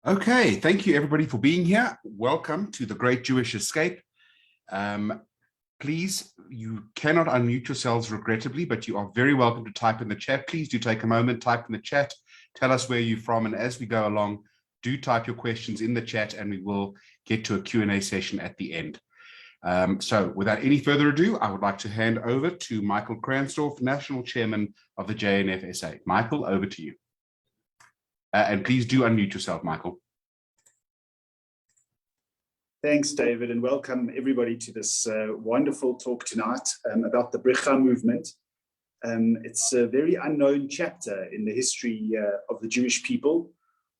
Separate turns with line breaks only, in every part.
Okay, thank you everybody for being here. Welcome to the Great Jewish Escape. Please, you cannot unmute yourselves regrettably, but you are very welcome to type in the chat. Please do take a moment, type in the chat, tell us where you're from, and as we go along, do type your questions in the chat and we will get to a Q&A session at the end. So without any further ado, I would like to hand over to Michael Kransdorf, National Chairman of the JNF-SA. Michael, over to you. And please do unmute yourself, Michael.
Thanks, David, and welcome everybody to this wonderful talk tonight about the Bricha Movement. It's a very unknown chapter in the history of the Jewish people,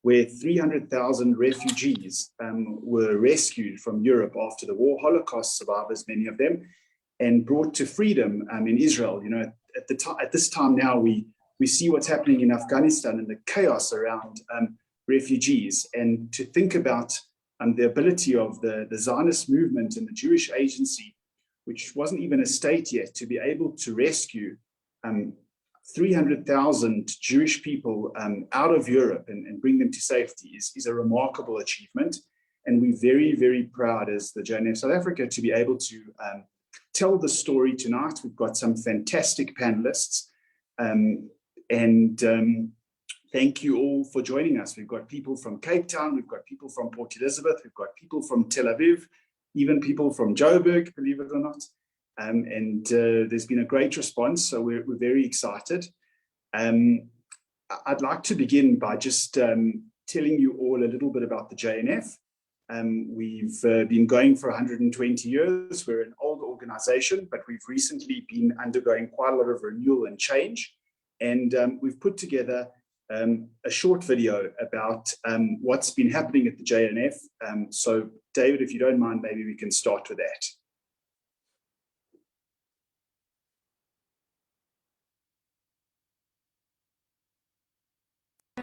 where 300,000 refugees were rescued from Europe after the war, Holocaust survivors, many of them, and brought to freedom in Israel. You know, at this time now, we see what's happening in Afghanistan and the chaos around refugees, and to think about the ability of the Zionist movement and the Jewish agency, which wasn't even a state yet, to be able to rescue 300,000 Jewish people out of Europe and bring them to safety is a remarkable achievement. And we're very, very proud as the JNF South Africa to be able to tell the story tonight. We've got some fantastic panelists. Thank you all for joining us. We've got people from Cape Town, we've got people from Port Elizabeth, we've got people from Tel Aviv, even people from Joburg, believe it or not. There's been a great response, so we're very excited. I'd like to begin by just telling you all a little bit about the JNF. We've been going for 120 years. We're an old organization, but we've recently been undergoing quite a lot of renewal and change. And we've put together a short video about what's been happening at the JNF. So David, if you don't mind, maybe we can start with that.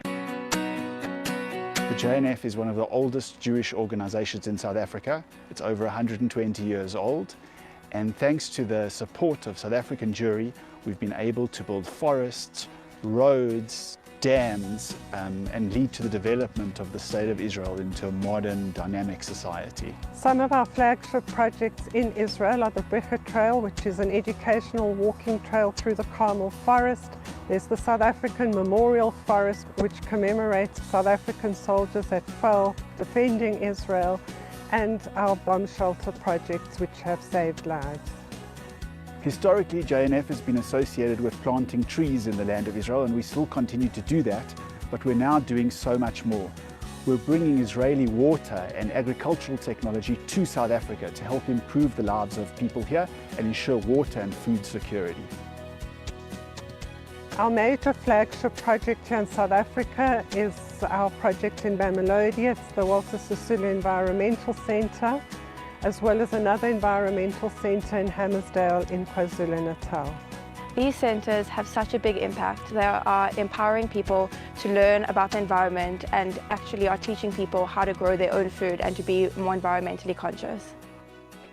The JNF is one of the oldest Jewish organizations in South Africa. It's over 120 years old. And thanks to the support of South African Jewry, we've been able to build forests, roads, dams, and lead to the development of the State of Israel into a modern, dynamic society.
Some of our flagship projects in Israel are the Bricha Trail, which is an educational walking trail through the Carmel Forest. There's the South African Memorial Forest, which commemorates South African soldiers that fell defending Israel, and our bomb shelter projects, which have saved lives.
Historically, JNF has been associated with planting trees in the land of Israel, and we still continue to do that, but we're now doing so much more. We're bringing Israeli water and agricultural technology to South Africa to help improve the lives of people here and ensure water and food security.
Our major flagship project here in South Africa is our project in Mamelodi. It's the Walter Sisulu Environmental Centre, as well as another environmental centre in Hammersdale in KwaZulu-Natal.
These centres have such a big impact. They are empowering people to learn about the environment and actually are teaching people how to grow their own food and to be more environmentally conscious.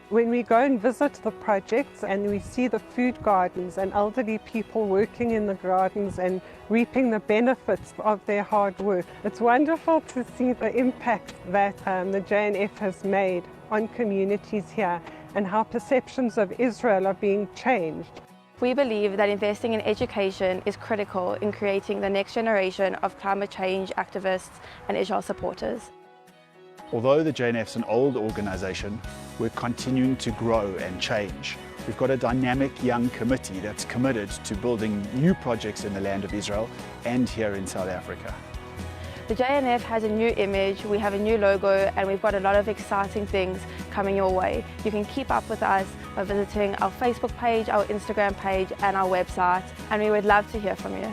When we go and visit the projects and we see the food gardens and elderly people working in the gardens and reaping the benefits of their hard work, it's wonderful to see the impact that the JNF has made on communities here and how perceptions of Israel are being changed.
We believe that investing in education is critical in creating the next generation of climate change activists and Israel supporters.
Although the JNF's an old organization, we're continuing to grow and change. We've got a dynamic young committee that's committed to building new projects in the land of Israel and here in South Africa.
The JNF has a new image, we have a new logo, and we've got a lot of exciting things coming your way. You can keep up with us by visiting our Facebook page, our Instagram page, and our website, and we would love to hear from you.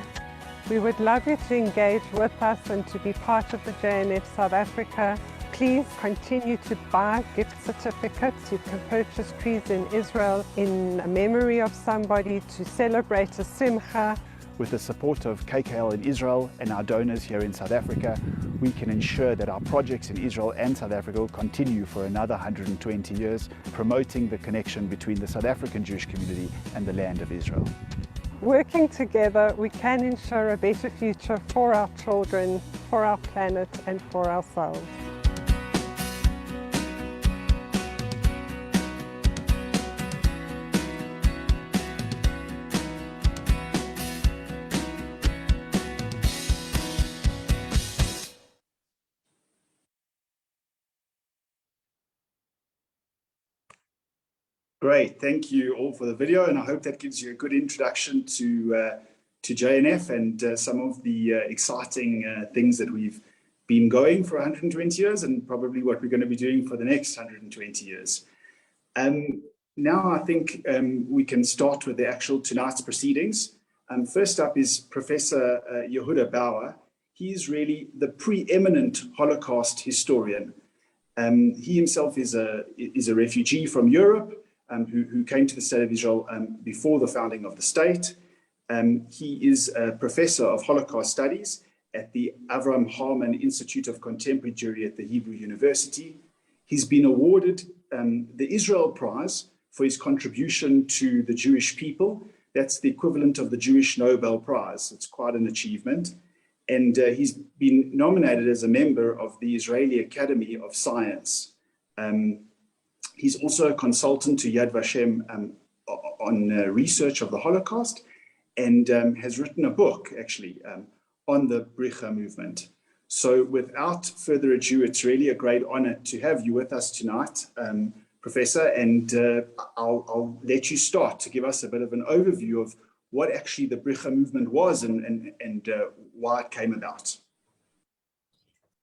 We would love you to engage with us and to be part of the JNF South Africa. Please continue to buy gift certificates. You can purchase trees in Israel in memory of somebody, to celebrate a simcha.
With the support of KKL in Israel and our donors here in South Africa, we can ensure that our projects in Israel and South Africa will continue for another 120 years, promoting the connection between the South African Jewish community and the land of Israel.
Working together, we can ensure a better future for our children, for our planet, and for ourselves.
Great, thank you all for the video, and I hope that gives you a good introduction to JNF and some of the exciting things that we've been going for 120 years and probably what we're going to be doing for the next 120 years. Now I think we can start with the actual tonight's proceedings. First up is Professor Yehuda Bauer. He is really the preeminent Holocaust historian. He himself is a refugee from Europe, who came to the state of Israel before the founding of the state. He is a professor of Holocaust studies at the Avinoam Institute of Contemporary Jewry at the Hebrew University. He's been awarded the Israel Prize for his contribution to the Jewish people. That's the equivalent of the Jewish Nobel Prize. It's quite an achievement. And he's been nominated as a member of the Israeli Academy of Science. He's also a consultant to Yad Vashem on research of the Holocaust, and has written a book, actually, on the Bricha movement. So without further ado, it's really a great honor to have you with us tonight, Professor, and I'll let you start to give us a bit of an overview of what actually the Bricha movement was and why it came about.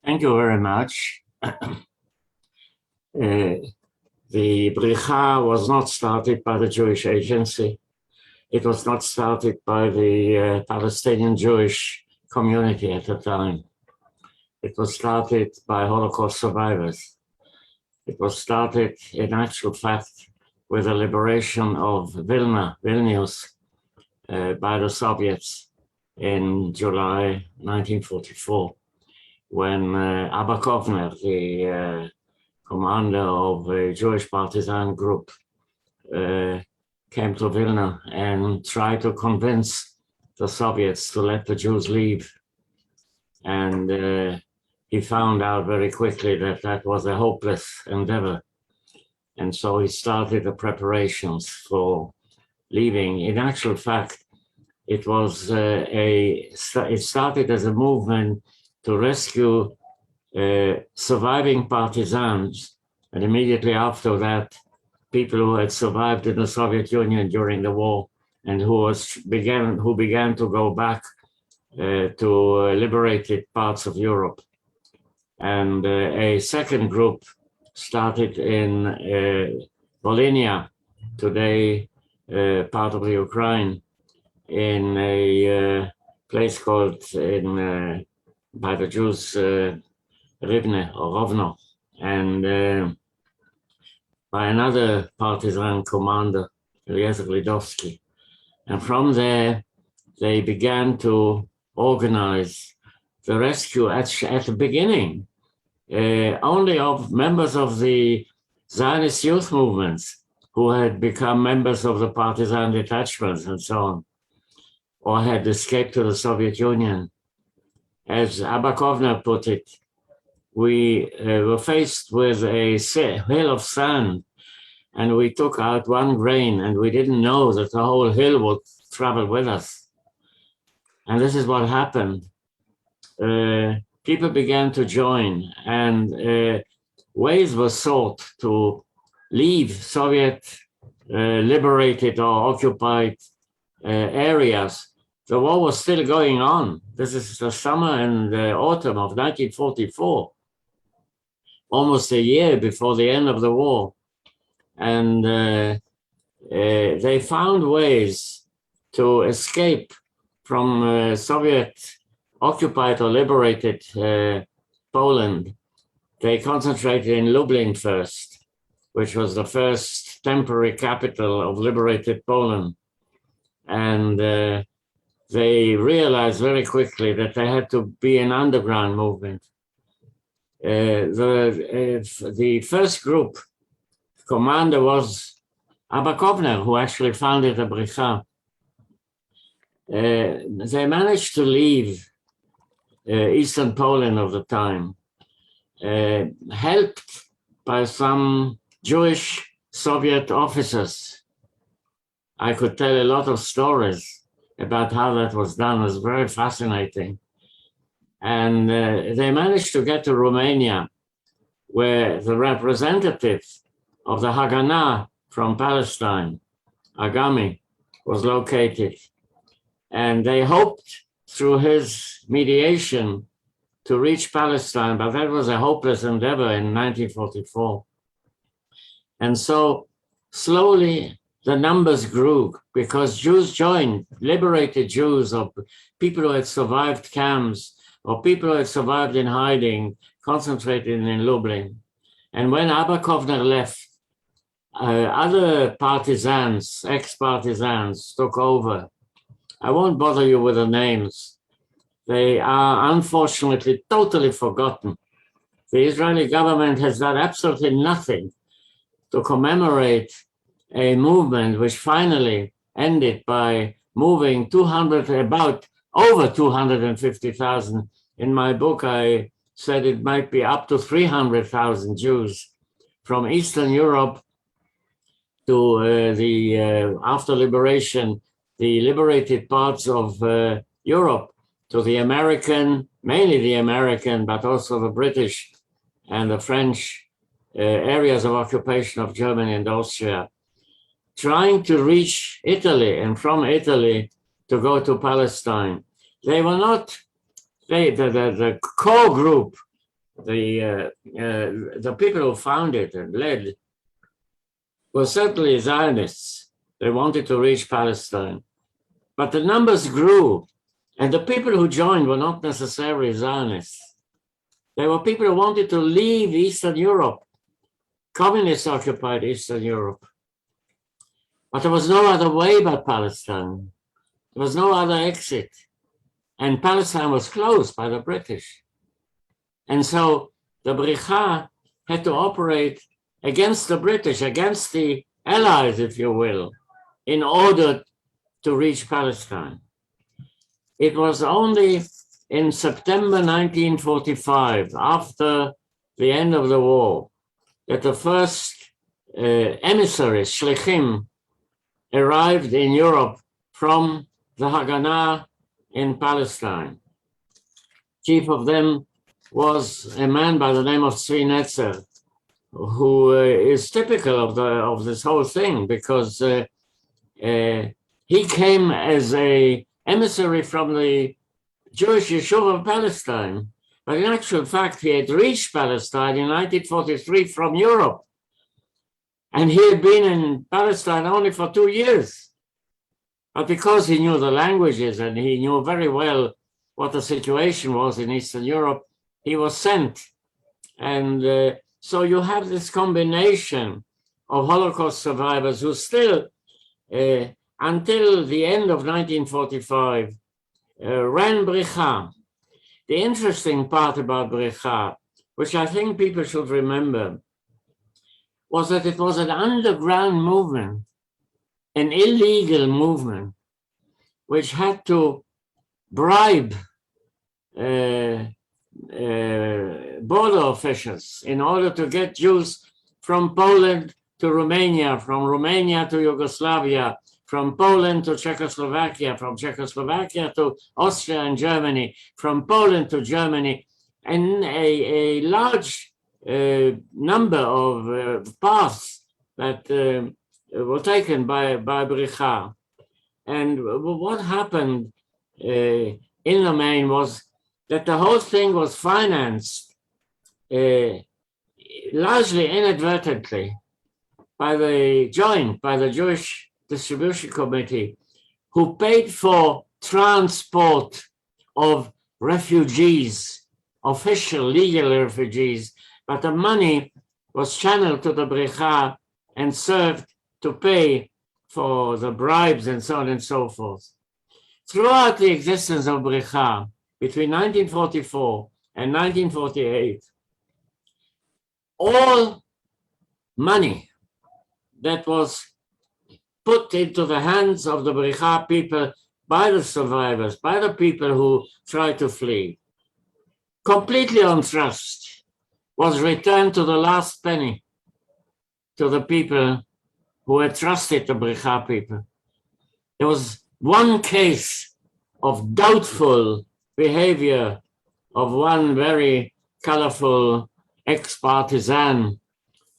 Thank you very much. The Bricha was not started by the Jewish Agency. It was not started by the Palestinian Jewish community at the time. It was started by Holocaust survivors. It was started, in actual fact, with the liberation of Vilnius, by the Soviets in July 1944, when Abba Kovner, the commander of a Jewish partisan group, came to Vilna and tried to convince the Soviets to let the Jews leave. And he found out very quickly that that was a hopeless endeavor. And so he started the preparations for leaving. In actual fact, it was it started as a movement to rescue surviving partisans, and immediately after that, people who had survived in the Soviet Union during the war and who began to go back to liberated parts of Europe. And a second group started in Volhynia, today part of the Ukraine, in a place called by the Jews Rivne or Rovno, and by another partisan commander, Eliezer Lidovsky. And from there, they began to organize the rescue at the beginning, only of members of the Zionist youth movements who had become members of the partisan detachments and so on, or had escaped to the Soviet Union. As Abba Kovner put it, we were faced with a hill of sand, and we took out one grain, and we didn't know that the whole hill would travel with us. And this is what happened. People began to join, and ways were sought to leave Soviet liberated or occupied areas. The war was still going on. This is the summer and the autumn of 1944, almost a year before the end of the war. And they found ways to escape from Soviet occupied or liberated Poland. They concentrated in Lublin first, which was the first temporary capital of liberated Poland. And they realized very quickly that there had to be an underground movement. The first group commander was Abba Kovner, who actually founded the Bricha. they managed to leave Eastern Poland of the time, helped by some Jewish Soviet officers. I could tell a lot of stories about how that was done. It was very fascinating. And they managed to get to Romania, where the representative of the Haganah from Palestine, Agami, was located. And they hoped through his mediation to reach Palestine, but that was a hopeless endeavor in 1944. And so slowly the numbers grew because Jews joined, liberated Jews or people who had survived camps or people who had survived in hiding, concentrated in Lublin. And when Abba Kovner left, other partisans, ex-partisans took over. I won't bother you with the names. They are unfortunately totally forgotten. The Israeli government has done absolutely nothing to commemorate a movement which finally ended by moving about over 250,000. In my book, I said it might be up to 300,000 Jews from Eastern Europe to after liberation, the liberated parts of Europe, to the American, mainly the American, but also the British and the French areas of occupation of Germany and Austria, trying to reach Italy and from Italy to go to Palestine. They were not, the core group, the people who founded and led were certainly Zionists. They wanted to reach Palestine. But the numbers grew, and the people who joined were not necessarily Zionists. They were people who wanted to leave Eastern Europe, communist-occupied Eastern Europe. But there was no other way but Palestine. There was no other exit. And Palestine was closed by the British. And so the Bricha had to operate against the British, against the Allies, if you will, in order to reach Palestine. It was only in September 1945, after the end of the war, that the first emissaries, shlichim, arrived in Europe from the Haganah in Palestine. Chief of them was a man by the name of Tzvi Netzer, who is typical of this whole thing, because he came as an emissary from the Jewish Yeshuv of Palestine, but in actual fact, he had reached Palestine in 1943 from Europe. And he had been in Palestine only for 2 years. But because he knew the languages and he knew very well what the situation was in Eastern Europe, he was sent. And so you have this combination of Holocaust survivors who still, until the end of 1945, ran Bricha. The interesting part about Bricha, which I think people should remember, was that it was an underground movement, an illegal movement, which had to bribe border officials in order to get Jews from Poland to Romania, from Romania to Yugoslavia, from Poland to Czechoslovakia, from Czechoslovakia to Austria and Germany, from Poland to Germany, and a large number of paths that were taken by Bricha. And what happened in the main was that the whole thing was financed largely inadvertently by the Jewish Distribution Committee, who paid for transport of refugees, official legal refugees, but the money was channeled to the Bricha and served to pay for the bribes and so on and so forth. Throughout the existence of Bricha, between 1944 and 1948, all money that was put into the hands of the Bricha people by the survivors, by the people who tried to flee, completely on trust, was returned to the last penny to the people who had trusted the Bricha people. There was one case of doubtful behavior of one very colorful ex-partisan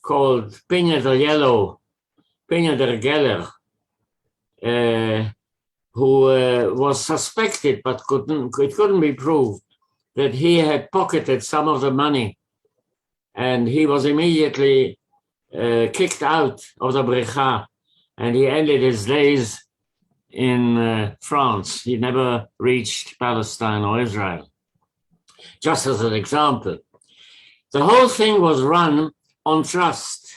called Peña del Yellow, Peña del Geller, who was suspected but it couldn't be proved that he had pocketed some of the money, and he was immediately kicked out of the Bricha, and he ended his days in France. He never reached Palestine or Israel. Just as an example, the whole thing was run on trust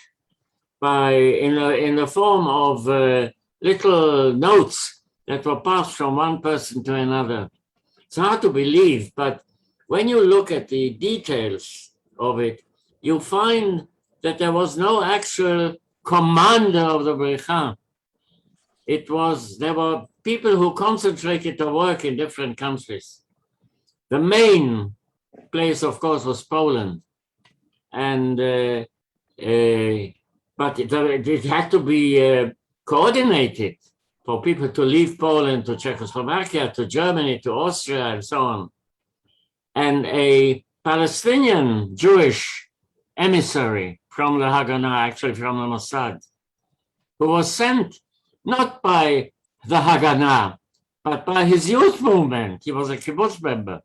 in the form of little notes that were passed from one person to another. It's hard to believe, but when you look at the details of it, you find that there was no actual commander of the Bricha. There were people who concentrated the work in different countries. The main place, of course, was Poland, and but it had to be coordinated for people to leave Poland to Czechoslovakia, to Germany, to Austria, and so on. And a Palestinian Jewish emissary from the Haganah, actually from the Mossad, who was sent not by the Haganah, but by his youth movement. He was a kibbutz member.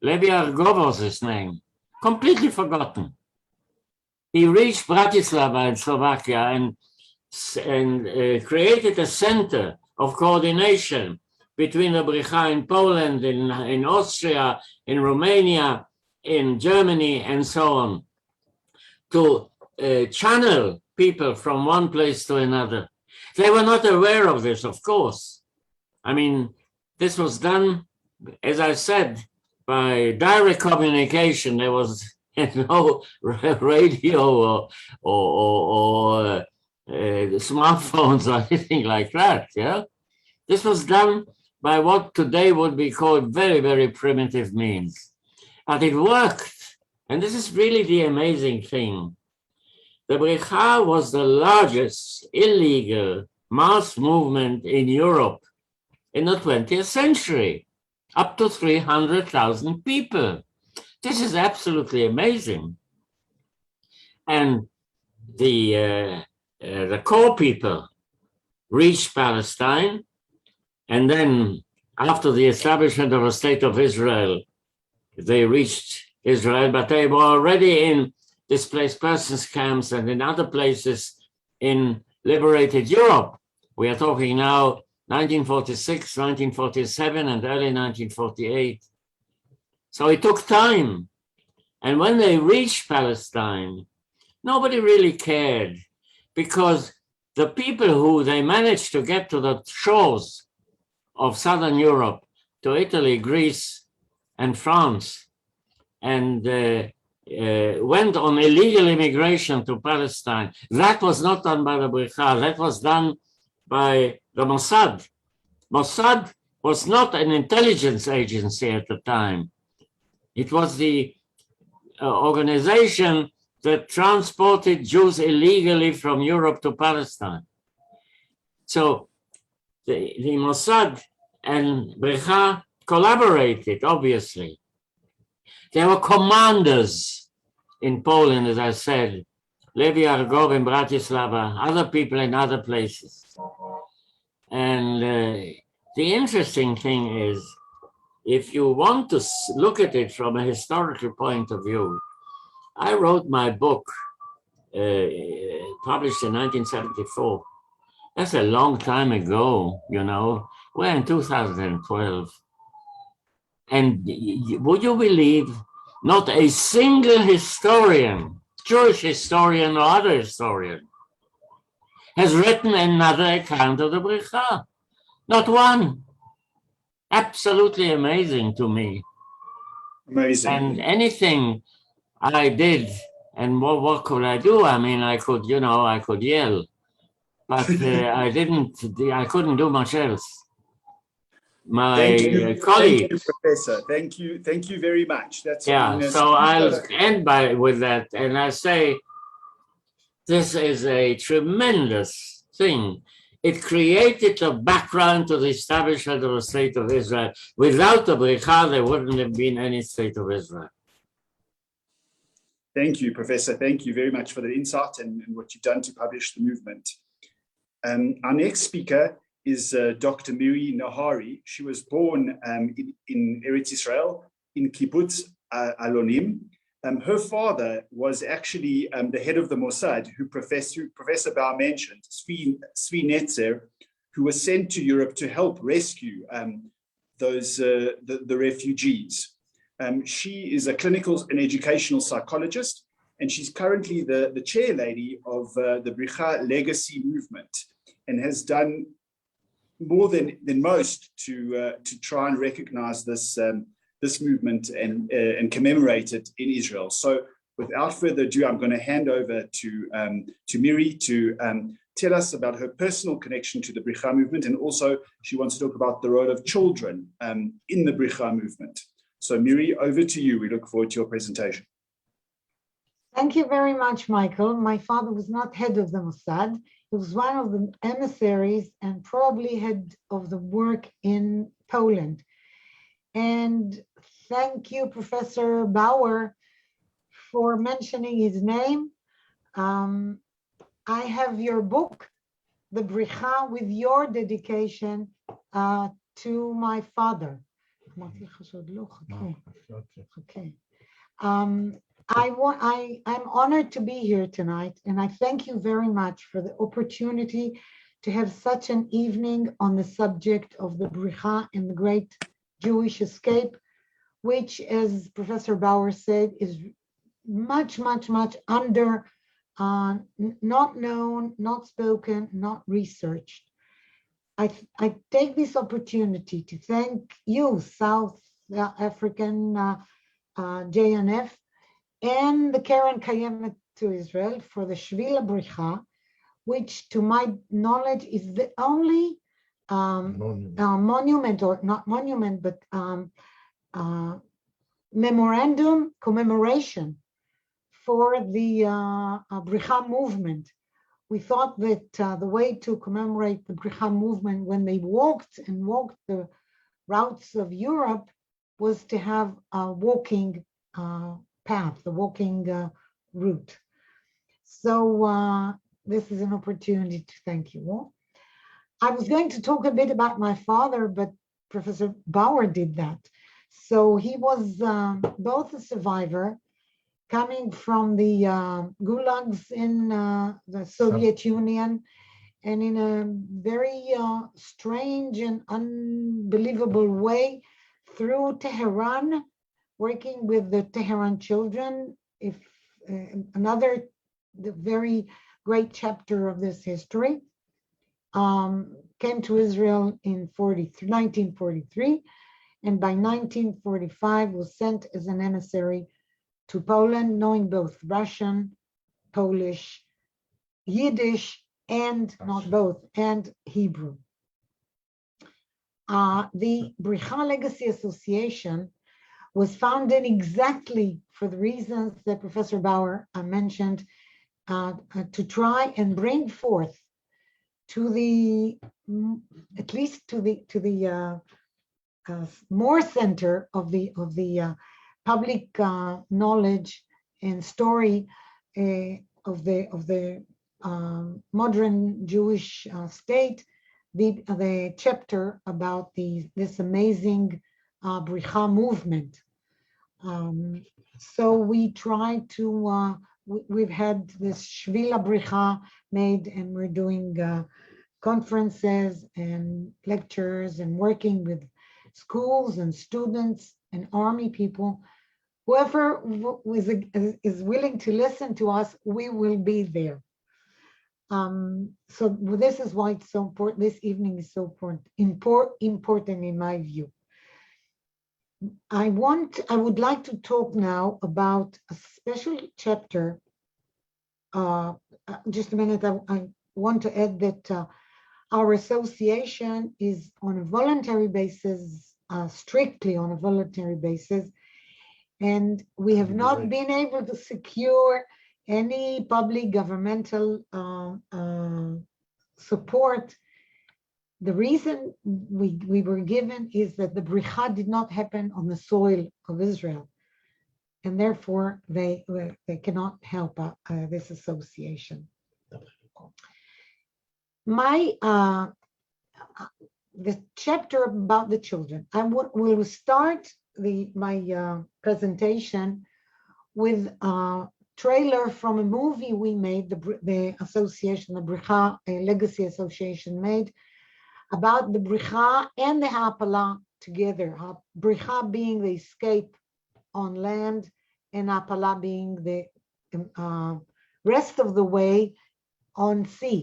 Levi Argov was his name, completely forgotten. He reached Bratislava in Slovakia and created a center of coordination between the Bricha in Poland, in Austria, in Romania, in Germany, and so on, to channel people from one place to another. They were not aware of this, of course. I mean, this was done, as I said, by direct communication. There was no radio or smartphones or anything like that. Yeah, this was done by what today would be called very, very primitive means, but it worked. And this is really the amazing thing. The Bricha was the largest illegal mass movement in Europe in the 20th century, up to 300,000 people. This is absolutely amazing. And the core people reached Palestine, and then after the establishment of a state of Israel, they reached Israel, but they were already in displaced persons camps and in other places in liberated Europe. We are talking now 1946, 1947, and early 1948. So it took time. And when they reached Palestine, nobody really cared, because the people who they managed to get to the shores of Southern Europe, to Italy, Greece, and France, and went on illegal immigration to Palestine. That was not done by the Bricha, that was done by the Mossad. Mossad was not an intelligence agency at the time. It was the organization that transported Jews illegally from Europe to Palestine. So the Mossad and Bricha collaborated, obviously. There were commanders in Poland, as I said, Levi Argov in Bratislava, other people in other places. And the interesting thing is, if you want to look at it from a historical point of view, I wrote my book, published in 1974. That's a long time ago, you know. We're in 2012. And would you believe, not a single historian, Jewish historian or other historian, has written another account of the Bricha? Not one. Absolutely amazing to me.
Amazing.
And anything I did, and what could I do? I mean, I could, you know, I could yell, but I couldn't do much else. my colleagues.
Thank you, Professor. Thank you very much. That's
So I'll end with that, and I say this is a tremendous thing. It created a background to the establishment of the State of Israel. Without the Bricha, there wouldn't have been any State of Israel.
Thank you, Professor. Thank you very much for the insight and what you've done to publish the movement. Our next speaker is Dr. Miri Nehari. She was born in Eretz Israel, in Kibbutz Alonim. Her father was actually the head of the Mossad, who Professor Bauer mentioned, Zvi Netzer, who was sent to Europe to help rescue the refugees. She is a clinical and educational psychologist, and she's currently the chair lady of the Bricha Legacy Movement, and has done more than most to try and recognize this movement and commemorate it in Israel. So without further ado, I'm going to hand over to Miri to tell us about her personal connection to the Bricha movement, and also she wants to talk about the role of children in the Bricha movement. So Miri, over to you. We look forward to your presentation.
Thank you very much, Michael. My father was not head of the Mossad. He was one of the emissaries and probably head of the work in Poland. And thank you, Professor Bauer, for mentioning his name. I have your book, The Bricha, with your dedication to my father. Okay. I'm honored to be here tonight, and I thank you very much for the opportunity to have such an evening on the subject of the Bricha and the great Jewish escape, which, as Professor Bauer said, is much under, not known, not spoken, not researched. I take this opportunity to thank you, South African JNF, and the Karen Kayemet to Israel for the Shvila Bricha, which to my knowledge is the only monument, or not monument, but memorandum commemoration for the Bricha movement. We thought that the way to commemorate the Bricha movement when they walked the routes of Europe was to have a walking path, the walking route. So this is an opportunity to thank you all. I was going to talk a bit about my father, but Professor Bauer did that. So he was both a survivor coming from the gulags in the Soviet Union, and in a very strange and unbelievable way through Tehran, working with the Tehran children. If the very great chapter of this history, came to Israel in 1943, and by 1945 was sent as an emissary to Poland, knowing both Russian, Polish, Yiddish, and not both, and Hebrew. The Bricha Legacy Association was founded exactly for the reasons that Professor Bauer mentioned, to try and bring forth to the, at least to the more center of the public knowledge and story of the modern Jewish state, the chapter about this amazing Bricha movement. So we try to, we've had this Shvila Bricha made, and we're doing conferences and lectures and working with schools and students and army people. Whoever is willing to listen to us, we will be there. So this is why it's so important. This evening is so important in my view. I would like to talk now about a special chapter. Just a minute, I want to add that our association is on a voluntary basis, strictly on a voluntary basis, and we have not been able to secure any public governmental support. The reason we were given is that the Bricha did not happen on the soil of Israel, and therefore they cannot help this association. The chapter about the children. I will start my presentation with a trailer from a movie we made, the association, the Bricha Legacy Association made, about the Bricha and the Hapala together. Bricha being the escape on land, and Hapala being the rest of the way on sea,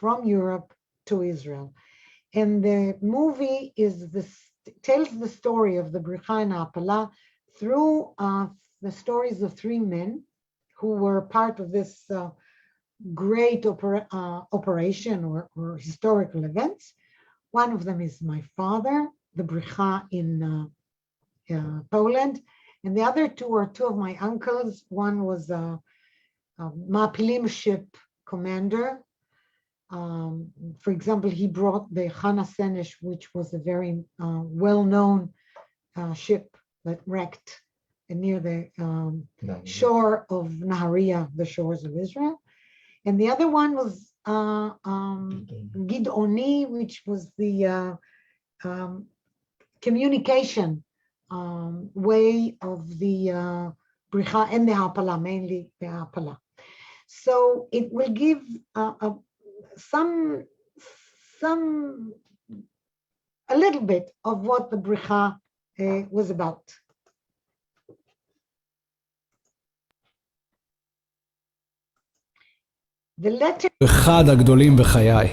from Europe to Israel. And the movie tells the story of the Bricha and Hapala through the stories of three men who were part of this great operation or historical events. One of them is my father, the Bricha in Poland, and the other two are two of my uncles. One was a Mapilim ship commander. For example, he brought the Chana Senesh, which was a very well-known ship that wrecked near the shore of Nehari, the shores of Israel. And the other one was Gidoni, which was the communication way of the Bricha and the Hapala, mainly the Hapala. So it will give a little bit of what the Bricha was about. The letter...
אחד הגדולים בחיי.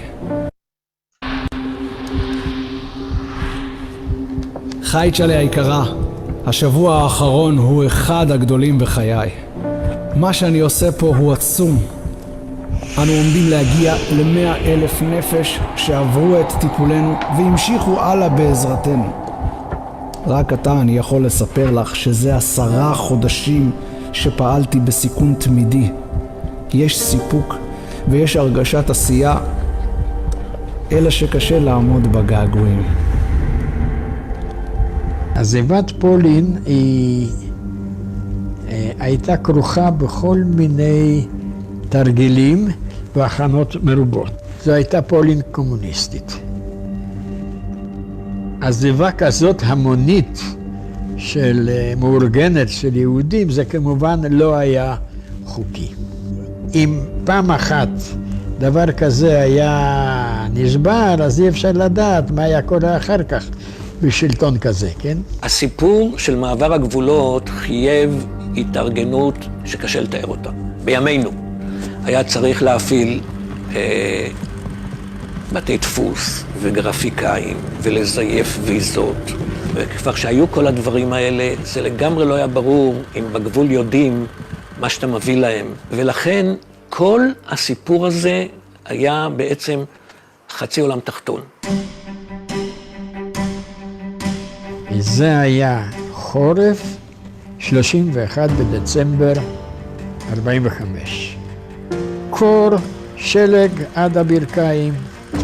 חייצ'לה היקרה, השבוע האחרון הוא אחד הגדולים בחיי. מה שאני עושה פה הוא עצום. אנו עומדים להגיע ל100,000 נפש שעברו את טיפולנו והמשיכו הלאה בעזרתנו. רק עתה אני יכול לספר לך שזה 10 חודשים שפעלתי בסיכון תמידי. יש סיפוק ויש הרגשת עשייה, אלא שקשה לעמוד בגעגועים.
עזיבת פולין היא הייתה כרוכה בכל מיני תרגילים והכנות מרובות. זו הייתה פולין קומוניסטית. עזיבה כזאת המונית של מאורגנת של יהודים, זה כמובן לא היה חוקי. אם פעם אחת דבר כזה היה נשבר, אז אי אפשר לדעת מה היה קורה אחר כך בשלטון כזה, כן?
הסיפור של מעבר הגבולות חייב התארגנות שקשה לתאר אותה. בימינו היה צריך להפעיל בתי דפוס וגרפיקאים ולזייף ויזות. וכבר שהיו כל הדברים האלה, זה לגמרי לא היה ברור אם בגבול יודעים מה שאתה מביא להם. ולכן כל הסיפור הזה היה בעצם חצי עולם תחתון.
זה היה חורף 31 בדצמבר 45. קור, שלג עד הברכיים,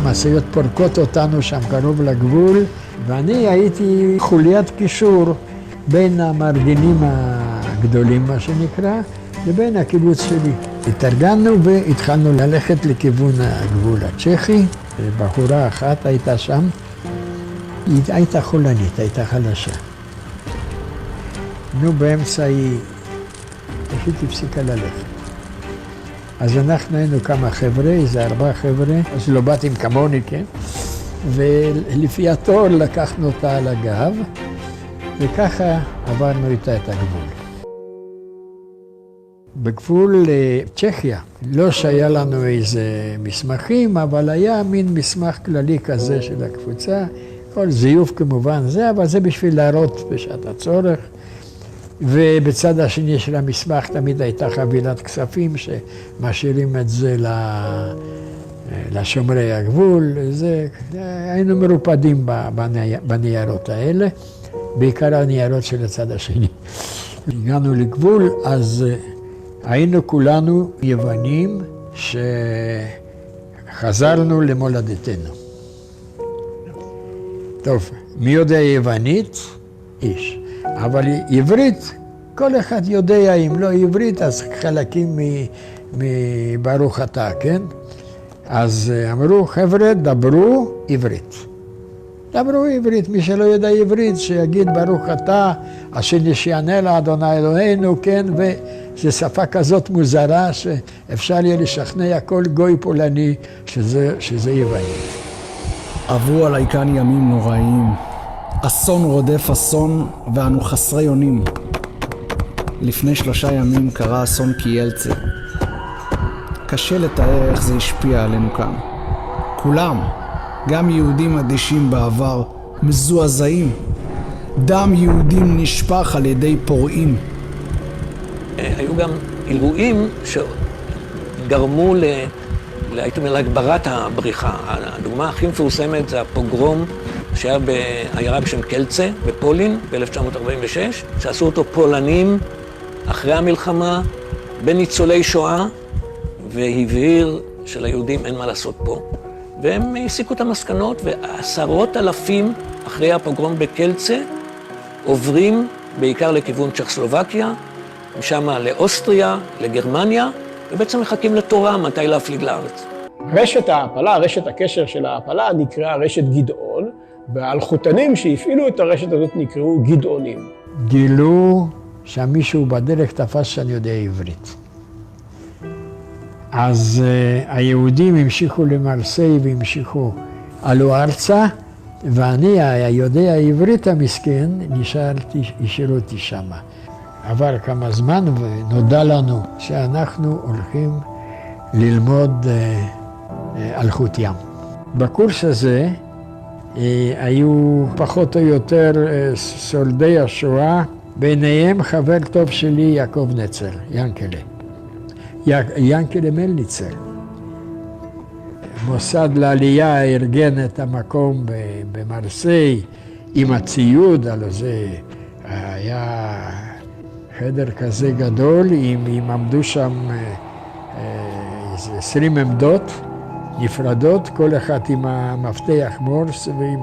משאיות פורקות אותנו שם קרוב לגבול, ואני הייתי חוליית קישור בין המארגנים הגדולים, מה שנקרא, לבין הקיבוץ שלי. התארגנו והתחלנו ללכת לכיוון הגבול הצ'כי, בחורה אחת הייתה שם, היא הייתה חולנית, הייתה חלשה. באמצע היא פשוט הפסיקה ללכת. אז אנחנו היינו כמה חבר'ה, איזה 4 חבר'ה, אז לא באתם כמוני, כן? ולפי התור לקחנו אותה על הגב, וככה עברנו איתה את הגבול. בגבול צ'כיה, לא שהיה לנו איזה מסמכים, אבל היה מין מסמך כללי כזה של הקבוצה, כל זיוף כמובן זה, אבל זה בשביל להראות בשעת הצורך. ובצד השני של המסמך תמיד הייתה חבילת כספים שמשאירים את זה לשומרי הגבול, היינו מרופדים בניירות האלה, בעיקר הניירות של הצד השני. הגענו לגבול, אז היינו כולנו יוונים שחזרנו למולדתנו. טוב, מי יודע יוונית? איש. אבל עברית, כל אחד יודע, אם לא עברית, אז חלקים מברוך אתה, כן? אז אמרו, חבר'ה, דברו עברית. דברו עברית, מי שלא יודע עברית, שיגיד ברוך אתה, אשר נשיענה לאדוני אלוהינו, כן? וזו שפה כזאת מוזרה, שאפשר יהיה לשכנע כל גוי פולני שזה יוונית.
עברו עליי כאן ימים נוראים. אסון רודף אסון, ואנו חסרי אונים. לפני 3 ימים קרה אסון קיילצה. קשה לתאר איך זה השפיע עלינו כאן. כולם, גם יהודים אדישים בעבר, מזועזעים. דם יהודים נשפך על ידי פורעים.
היו גם אירועים שגרמו הייתי אומר, להגברת הבריחה. הדוגמה הכי מפורסמת זה הפוגרום שהיה בעיירה בשם קלצה, בפולין, ב-1946, שעשו אותו פולנים אחרי המלחמה, בניצולי שואה, והבהיר שליהודים אין מה לעשות פה. והם הסיקו את המסקנות, ועשרות אלפים אחרי הפוגרום בקלצה עוברים בעיקר לכיוון צ'כוסלובקיה, משם לאוסטריה, לגרמניה, ובעצם מחכים לתורה מתי להפליג לארץ.
רשת ההעפלה, רשת הקשר של ההעפלה נקראה רשת גדעון, והאלחוטנים שהפעילו את הרשת הזאת נקראו גדעונים.
גילו שמישהו בדרך תפס שאני יודע עברית. אז היהודים המשיכו למרסיי והמשיכו, עלו ארצה, ואני, היודע העברית המסכן, השאירו אותי שמה. עבר כמה זמן ונודע לנו שאנחנו הולכים ללמוד אלחוט ים. בקורס הזה היו פחות או יותר שורדי השואה, ביניהם חבר טוב שלי יעקב נצר, ינקלה מלניצר. מוסד לעלייה ארגן את המקום במרסיי עם הציוד, הלוא זה היה חדר כזה גדול, אם עמדו שם 20 עמדות נפרדות, כל אחת עם המפתח מורס ועם...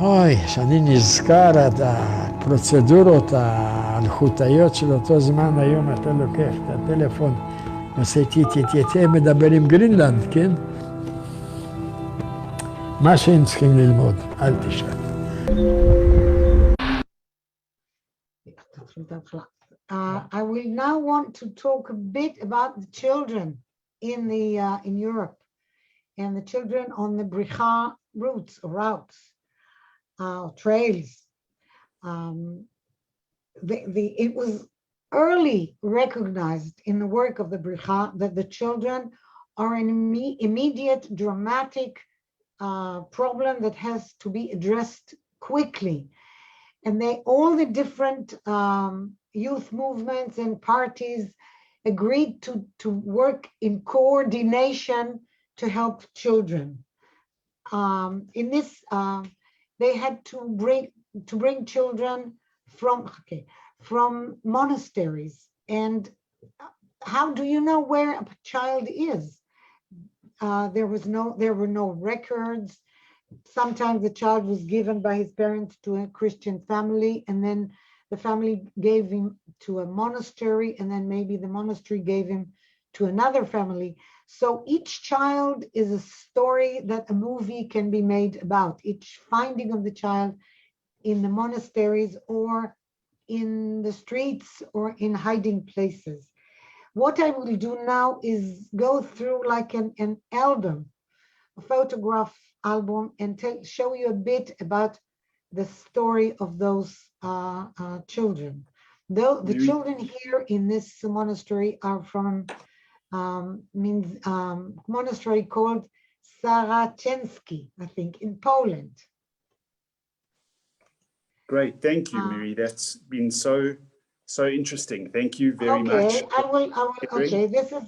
אוי, שאני נזכר את הפרוצדורות האלחוטאיות של אותו זמן, היום אתה לוקח את הטלפון, עושה תתייתיה, מדבר עם גרינלנד, כן? מה שהם צריכים ללמוד, אל תשאל.
I will now want to talk a bit about the children in Europe and the children on the Bricha routes, trails. It was early recognized in the work of the Bricha that the children are an immediate dramatic problem that has to be addressed quickly. And all the different youth movements and parties agreed to work in coordination to help children. In this, they had to bring children from monasteries. And how do you know where a child is? There were no records. Sometimes the child was given by his parents to a Christian family, and then the family gave him to a monastery, and then maybe the monastery gave him to another family. So each child is a story that a movie can be made about, each finding of the child in the monasteries or in the streets or in hiding places. What I will do now is go through like an album, a photograph album, and show you a bit about the story of those children. The children here in this monastery are from monastery called Saracensky, I think, in Poland.
Great, thank you, Miri. That's been so So interesting. Thank you very much.
Okay, this is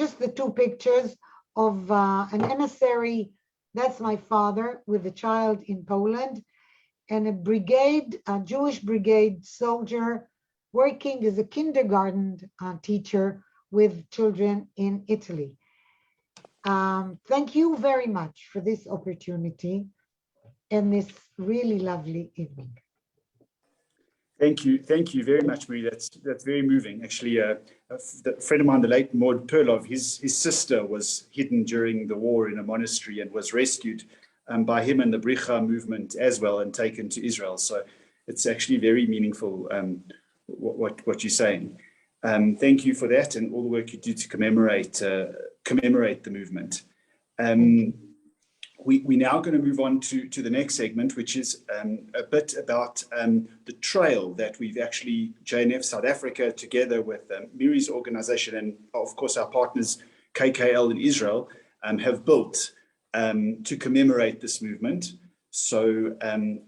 just the two pictures of an emissary. That's my father with a child in Poland, and a Jewish brigade soldier working as a kindergarten teacher with children in Italy. Thank you very much for this opportunity and this really lovely evening.
Thank you very much, Miri. That's very moving. Actually, a friend of mine, the late Maud Perlov, his sister was hidden during the war in a monastery and was rescued by him and the Bricha movement as well and taken to Israel. So it's actually very meaningful what you're saying. Thank you for that and all the work you do to commemorate the movement. We're now going to move on to the next segment, which is a bit about the trail that we've actually, JNF South Africa, together with Miri's organization and, of course, our partners, KKL in Israel, have built to commemorate this movement. So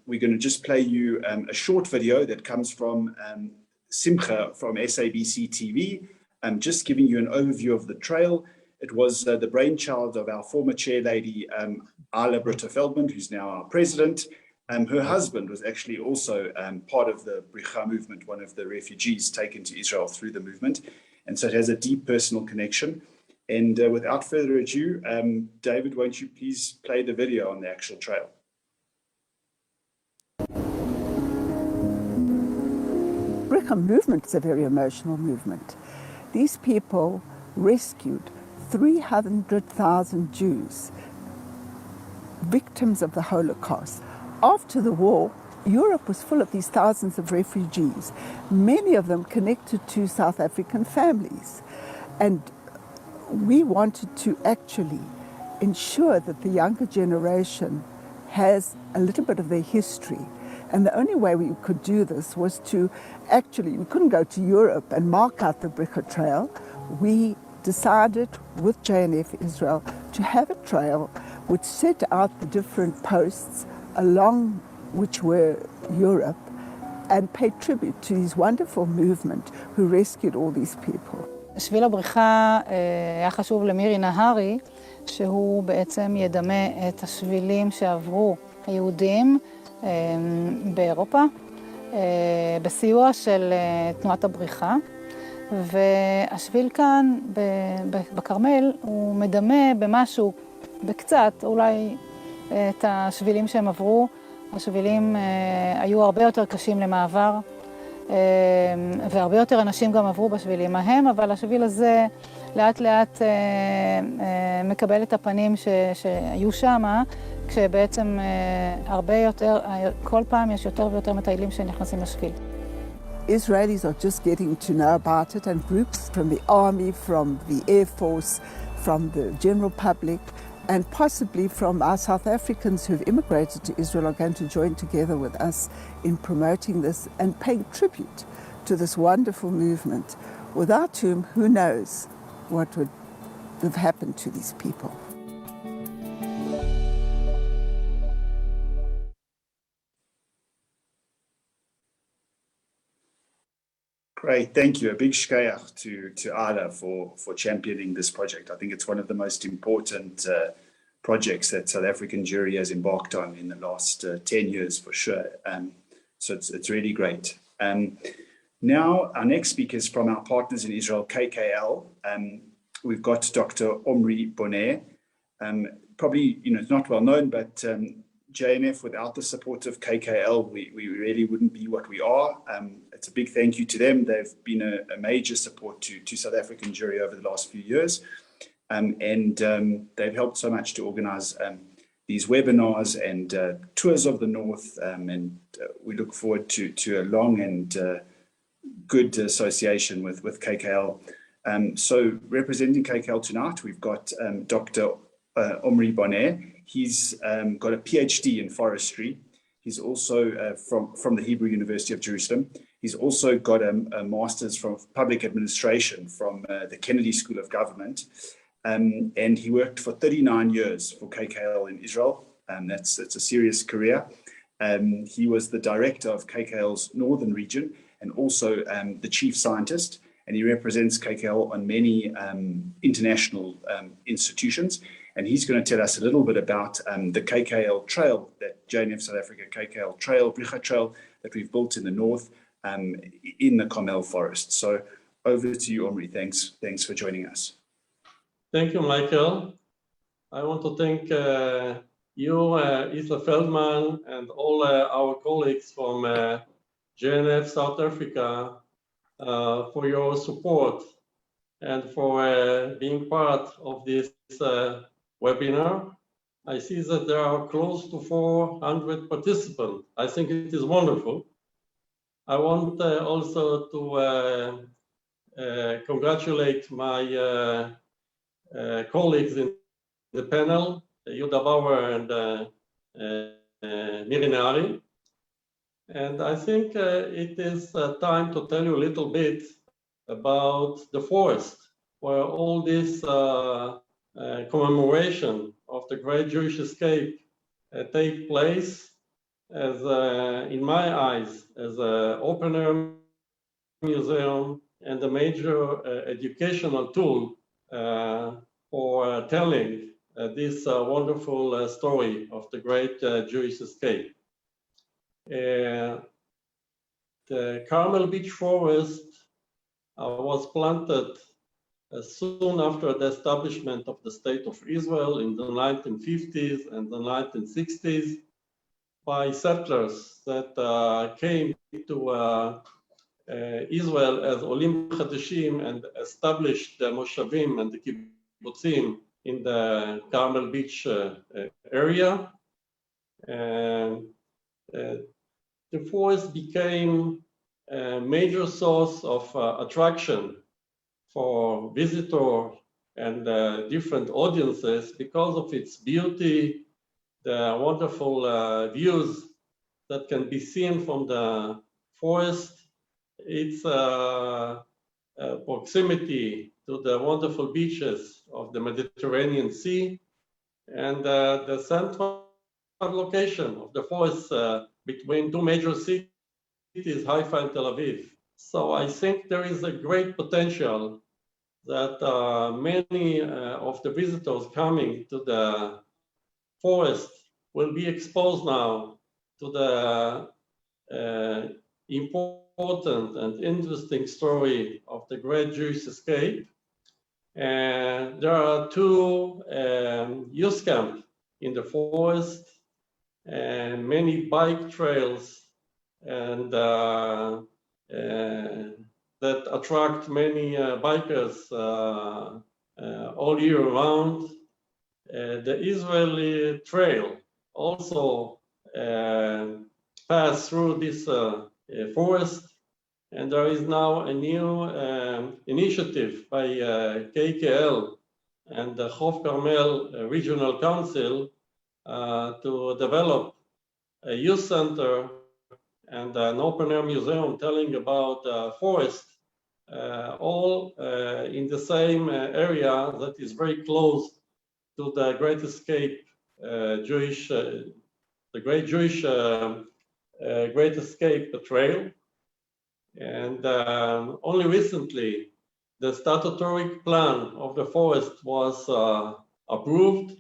we're going to just play you a short video that comes from Simcha from SABC TV, just giving you an overview of the trail. It was the brainchild of our former chair lady, Ala Britta-Feldman, who's now our president. Her husband was actually also part of the Bricha movement, one of the refugees taken to Israel through the movement. And so it has a deep personal connection. And without further ado, David, won't you please play the video on the actual trail?
Bricha movement is a very emotional movement. These people rescued 300,000 Jews, victims of the Holocaust. After the war, Europe was full of these thousands of refugees, many of them connected to South African families. And we wanted to actually ensure that the younger generation has a little bit of their history. And the only way we could do this was to actually, we couldn't go to Europe and mark out the Bricha Trail. We decided with JNF Israel to have a trail which set out the different posts along which were Europe and pay tribute to this wonderful movement who rescued all these people.
שביל הבריחה היה חשוב למירי נהרי, שהוא בעצם ידמה את השבילים שעברו היהודים באירופה, בסיוע של תנועת הבריחה. והשביל כאן בכרמל הוא מדמה במשהו, בקצת, אולי את השבילים שהם עברו. השבילים היו הרבה יותר קשים למעבר, והרבה יותר אנשים גם עברו בשבילים ההם, אבל השביל הזה לאט לאט מקבל את הפנים שהיו שם, כשבעצם הרבה יותר, כל פעם יש יותר ויותר מטיילים שנכנסים לשביל.
Israelis are just getting to know about it, and groups from the army, from the Air Force, from the general public, and possibly from our South Africans who've immigrated to Israel are going to join together with us in promoting this and paying tribute to this wonderful movement, without whom, who knows what would have happened to these people.
Great, thank you. A big shkayach to Ala for championing this project. I think it's one of the most important projects that South African Jewry has embarked on in the last 10 years for sure. So it's really great. Now, our next speaker is from our partners in Israel, KKL. We've got Dr. Omri Bonneh. Probably, it's not well known, but JNF, without the support of KKL, we really wouldn't be what we are. It's a big thank you to them. They've been a major support to South African Jewry over the last few years. And they've helped so much to organize these webinars and tours of the North. And we look forward to a long and good association with KKL. So representing KKL tonight, we've got Dr. Omri Bonneh. He's got a PhD in forestry. He's also from the Hebrew University of Jerusalem. He's also got a master's from public administration from the Kennedy School of Government. And he worked for 39 years for KKL in Israel. That's a serious career. He was the director of KKL's northern region. and also the chief scientist, and he represents KKL on many international institutions. And he's going to tell us a little bit about the KKL trail, that JNF South Africa KKL trail, Bricha trail, that we've built in the north in the Carmel forest. So over to you, Omri. Thanks for joining us.
Thank you, Michael. I want to thank you, Isla Feldman, and all our colleagues from JNF South Africa for your support and for being part of this webinar. I see that there are close to 400 participants. I think it is wonderful. I want also to congratulate my colleagues in the panel, Yehuda, Bauer, and Miri, Nehari. And I think it is time to tell you a little bit about the forest, where all this commemoration of the great Jewish escape take place, as in my eyes, as an open-air museum and a major educational tool for telling this wonderful story of the great Jewish escape. The Carmel Beach Forest was planted soon after the establishment of the State of Israel in the 1950s and the 1960s by settlers that came to Israel as Olim Chadashim and established the Moshavim and the Kibbutzim in the Carmel Beach area. And the forest became a major source of attraction for visitors and different audiences because of its beauty, the wonderful views that can be seen from the forest, its proximity to the wonderful beaches of the Mediterranean Sea, and the central location of the forest between two major cities, Haifa and Tel Aviv. So I think there is a great potential that many of the visitors coming to the forest will be exposed now to the important and interesting story of the great Jewish escape. And there are two youth camps in the forest and many bike trails and that attract many bikers all year round. The Israeli trail also pass through this forest, and there is now a new initiative by KKL and the Chof Carmel Regional Council to develop a youth center and an open-air museum telling about forest, all in the same area that is very close to the Great Escape the Great Jewish Great Escape Trail. And only recently, the statutory plan of the forest was approved,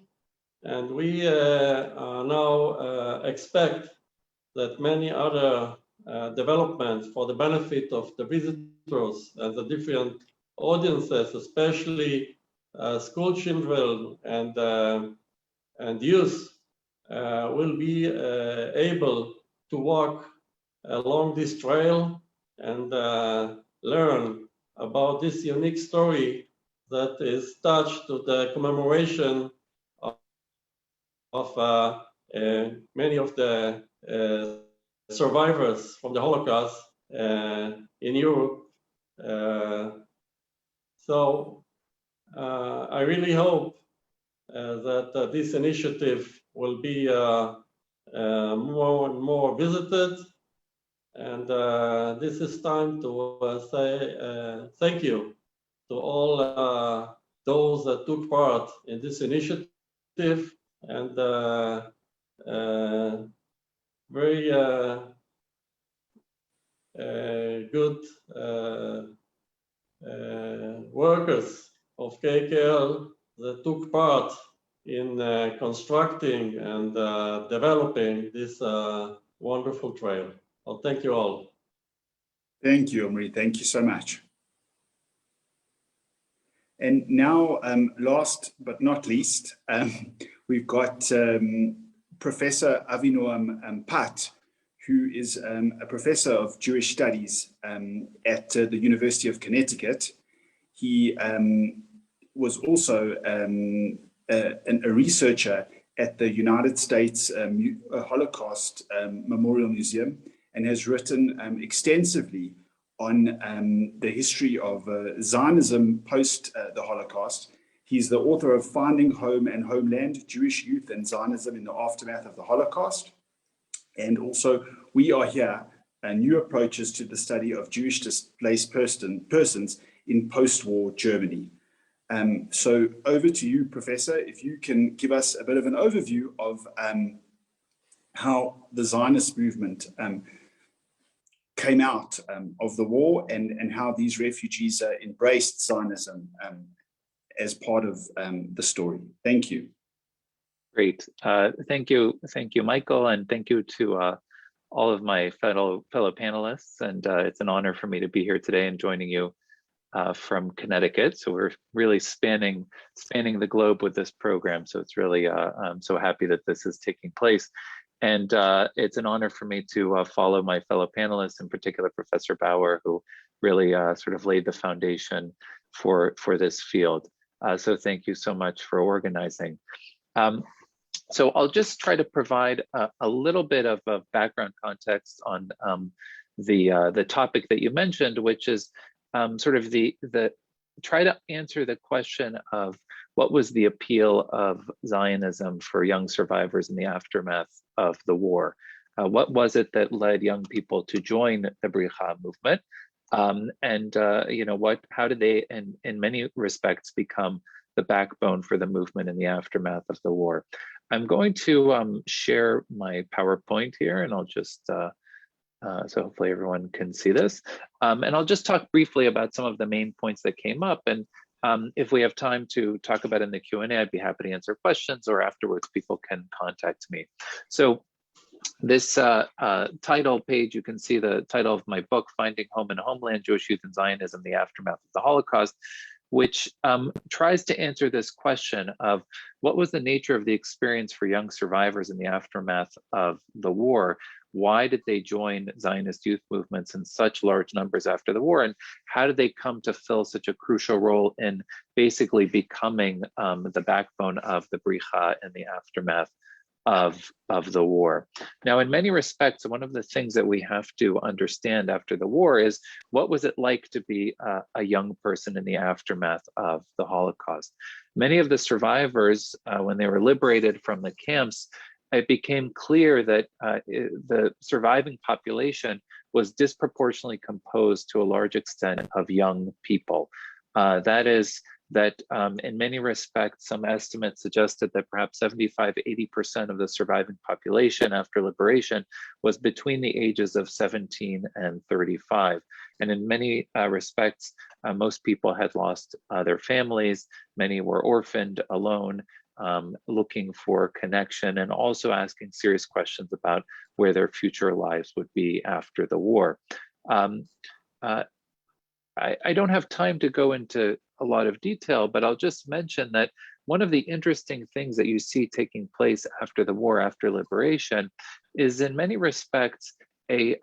and we now expect that many other developments for the benefit of the visitors and the different audiences, especially school children and youth, will be able to walk along this trail and learn about this unique story that is attached to the commemoration of many of the survivors from the Holocaust in Europe. So I really hope that this initiative will be more and more visited. And this is time to say thank you to all those that took part in this initiative, and very good workers of KKL that took part in constructing and developing this wonderful trail. Well, thank you all.
Thank you, Omri. Thank you so much. And now, last but not least, we've got Professor Avinoam Patt, who is a professor of Jewish studies at the University of Connecticut. He was also a researcher at the United States Holocaust Memorial Museum, and has written extensively on the history of Zionism post the Holocaust. He's the author of Finding Home and Homeland, Jewish Youth and Zionism in the Aftermath of the Holocaust. And also, we are here, new approaches to the study of Jewish displaced persons in post-war Germany. So over to you, Professor, if you can give us a bit of an overview of how the Zionist movement came out of the war, and how these refugees embraced Zionism as part of the story. Thank you.
Great. Thank you, Michael, and thank you to all of my fellow panelists. And it's an honor for me to be here today and joining you from Connecticut. So we're really spanning the globe with this program. So it's really, I'm so happy that this is taking place. And it's an honor for me to follow my fellow panelists, in particular Professor Bauer, who really sort of laid the foundation for this field. So thank you so much for organizing. So I'll just try to provide a little bit of background context on the topic that you mentioned, which is sort of try to answer the question of what was the appeal of Zionism for young survivors in the aftermath of the war. What was it that led young people to join the Bricha movement? And you know, how did they, in many respects, become the backbone for the movement in the aftermath of the war? I'm going to share my PowerPoint here, and I'll just, so hopefully everyone can see this. And I'll just talk briefly about some of the main points that came up. And if we have time to talk about in the Q&A, I'd be happy to answer questions, or afterwards people can contact me. So this title page, you can see the title of my book, Finding Home and Homeland, Jewish Youth and Zionism, the Aftermath of the Holocaust, which tries to answer this question of what was the nature of the experience for young survivors in the aftermath of the war? Why did they join Zionist youth movements in such large numbers after the war? And how did they come to fill such a crucial role in basically becoming the backbone of the Bricha in the aftermath of the war? Now, in many respects, one of the things that we have to understand after the war is, what was it like to be a young person in the aftermath of the Holocaust? Many of the survivors, when they were liberated from the camps, it became clear that the surviving population was disproportionately composed to a large extent of young people. That is, that in many respects, some estimates suggested that perhaps 75–80% of the surviving population after liberation was between the ages of 17 and 35. And in many respects, most people had lost their families. Many were orphaned, alone, looking for connection, and also asking serious questions about where their future lives would be after the war. I don't have time to go into a lot of detail, but I'll just mention that one of the interesting things that you see taking place after the war, after liberation, is in many respects a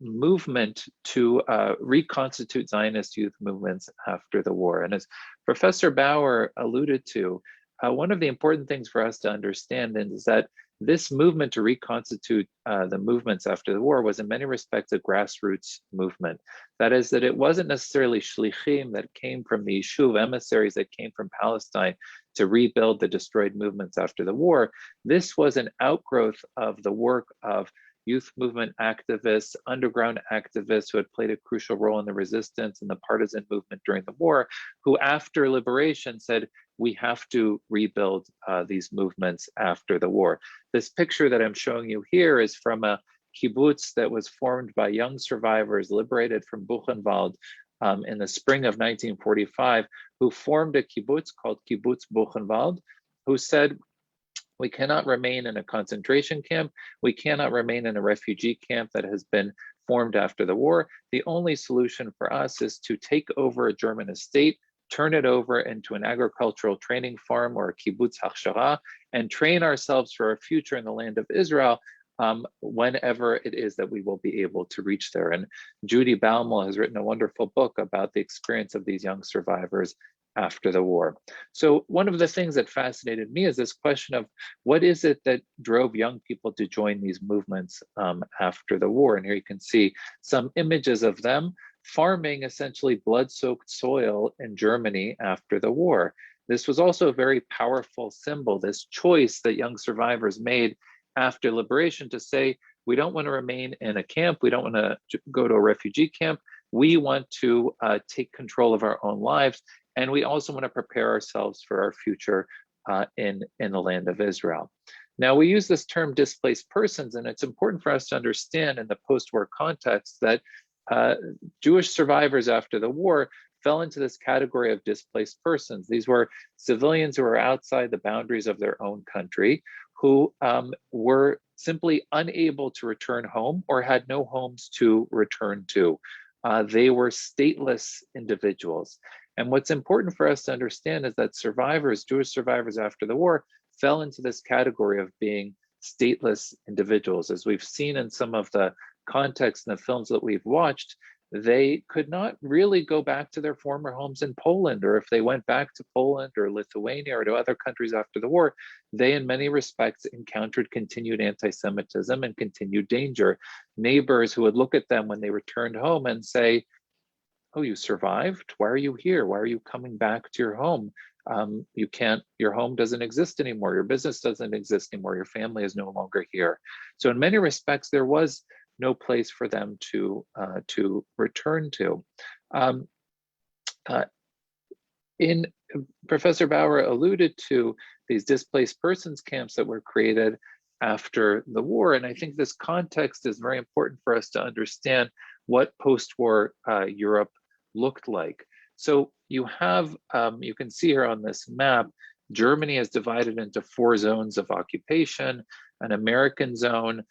movement to reconstitute Zionist youth movements after the war. And as Professor Bauer alluded to, one of the important things for us to understand is that this movement to reconstitute the movements after the war was in many respects a grassroots movement. That is, that it wasn't necessarily shlichim that came from the Yishuv, emissaries that came from Palestine to rebuild the destroyed movements after the war. This was an outgrowth of the work of youth movement activists, underground activists who had played a crucial role in the resistance and the partisan movement during the war, who after liberation said, we have to rebuild these movements after the war. This picture that I'm showing you here is from a kibbutz that was formed by young survivors liberated from Buchenwald in the spring of 1945, who formed a kibbutz called Kibbutz Buchenwald, who said, we cannot remain in a concentration camp. We cannot remain in a refugee camp that has been formed after the war. The only solution for us is to take over a German estate, turn it over into an agricultural training farm or a kibbutz hachshara, and train ourselves for a future in the land of Israel whenever it is that we will be able to reach there. And Judy Baumel has written a wonderful book about the experience of these young survivors after the war. So one of the things that fascinated me is this question of what is it that drove young people to join these movements after the war? And here you can see some images of them farming essentially blood-soaked soil in Germany after the war. This was also a very powerful symbol, this choice that young survivors made after liberation to say, we don't want to remain in a camp, we don't want to go to a refugee camp, we want to take control of our own lives, and we also want to prepare ourselves for our future in the land of Israel. Now, we use this term displaced persons, and it's important for us to understand in the post-war context that Jewish survivors after the war fell into this category of displaced persons. These were civilians who were outside the boundaries of their own country, who were simply unable to return home or had no homes to return to. They were stateless individuals. And what's important for us to understand is that survivors, Jewish survivors after the war, fell into this category of being stateless individuals. As we've seen in some of the context in the films that we've watched, they could not really go back to their former homes in Poland, or if they went back to Poland or Lithuania or to other countries after the war, they in many respects encountered continued anti-Semitism and continued danger. Neighbors who would look at them when they returned home and say, oh, you survived? Why are you here? Why are you coming back to your home? Your home doesn't exist anymore. Your business doesn't exist anymore. Your family is no longer here. So in many respects, there was no place for them to return to. Professor Bauer alluded to these displaced persons camps that were created after the war. And I think this context is very important for us to understand what post-war Europe looked like. So you have, you can see here on this map, Germany is divided into 4 zones of occupation: an American zone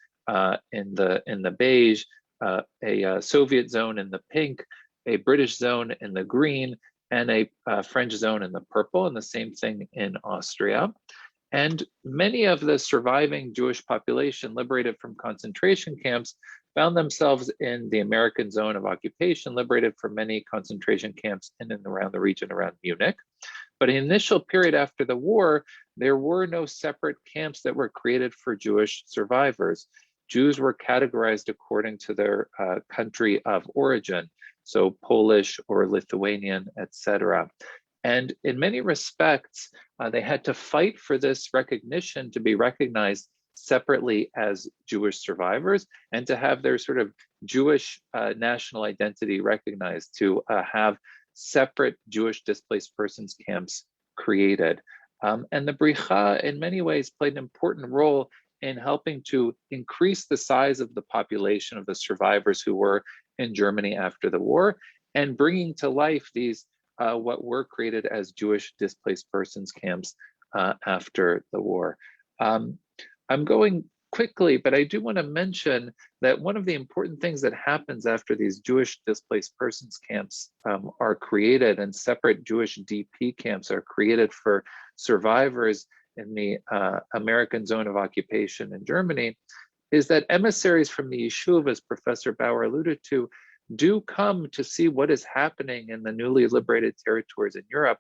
in the beige, a Soviet zone in the pink, a British zone in the green, and a French zone in the purple, and the same thing in Austria. And many of the surviving Jewish population liberated from concentration camps found themselves in the American zone of occupation, liberated from many concentration camps in and around the region around Munich. But in the initial period after the war, there were no separate camps that were created for Jewish survivors. Jews were categorized according to their country of origin, so Polish or Lithuanian, etc. And in many respects, they had to fight for this recognition to be recognized separately as Jewish survivors and to have their sort of Jewish national identity recognized, to have separate Jewish displaced persons camps created. And the Bricha in many ways played an important role in helping to increase the size of the population of the survivors who were in Germany after the war, and bringing to life these what were created as Jewish displaced persons camps after the war. I'm going quickly, but I do want to mention that one of the important things that happens after these Jewish displaced persons camps are created, and separate Jewish DP camps are created for survivors in the American zone of occupation in Germany, is that emissaries from the Yishuv, as Professor Bauer alluded to, do come to see what is happening in the newly liberated territories in Europe.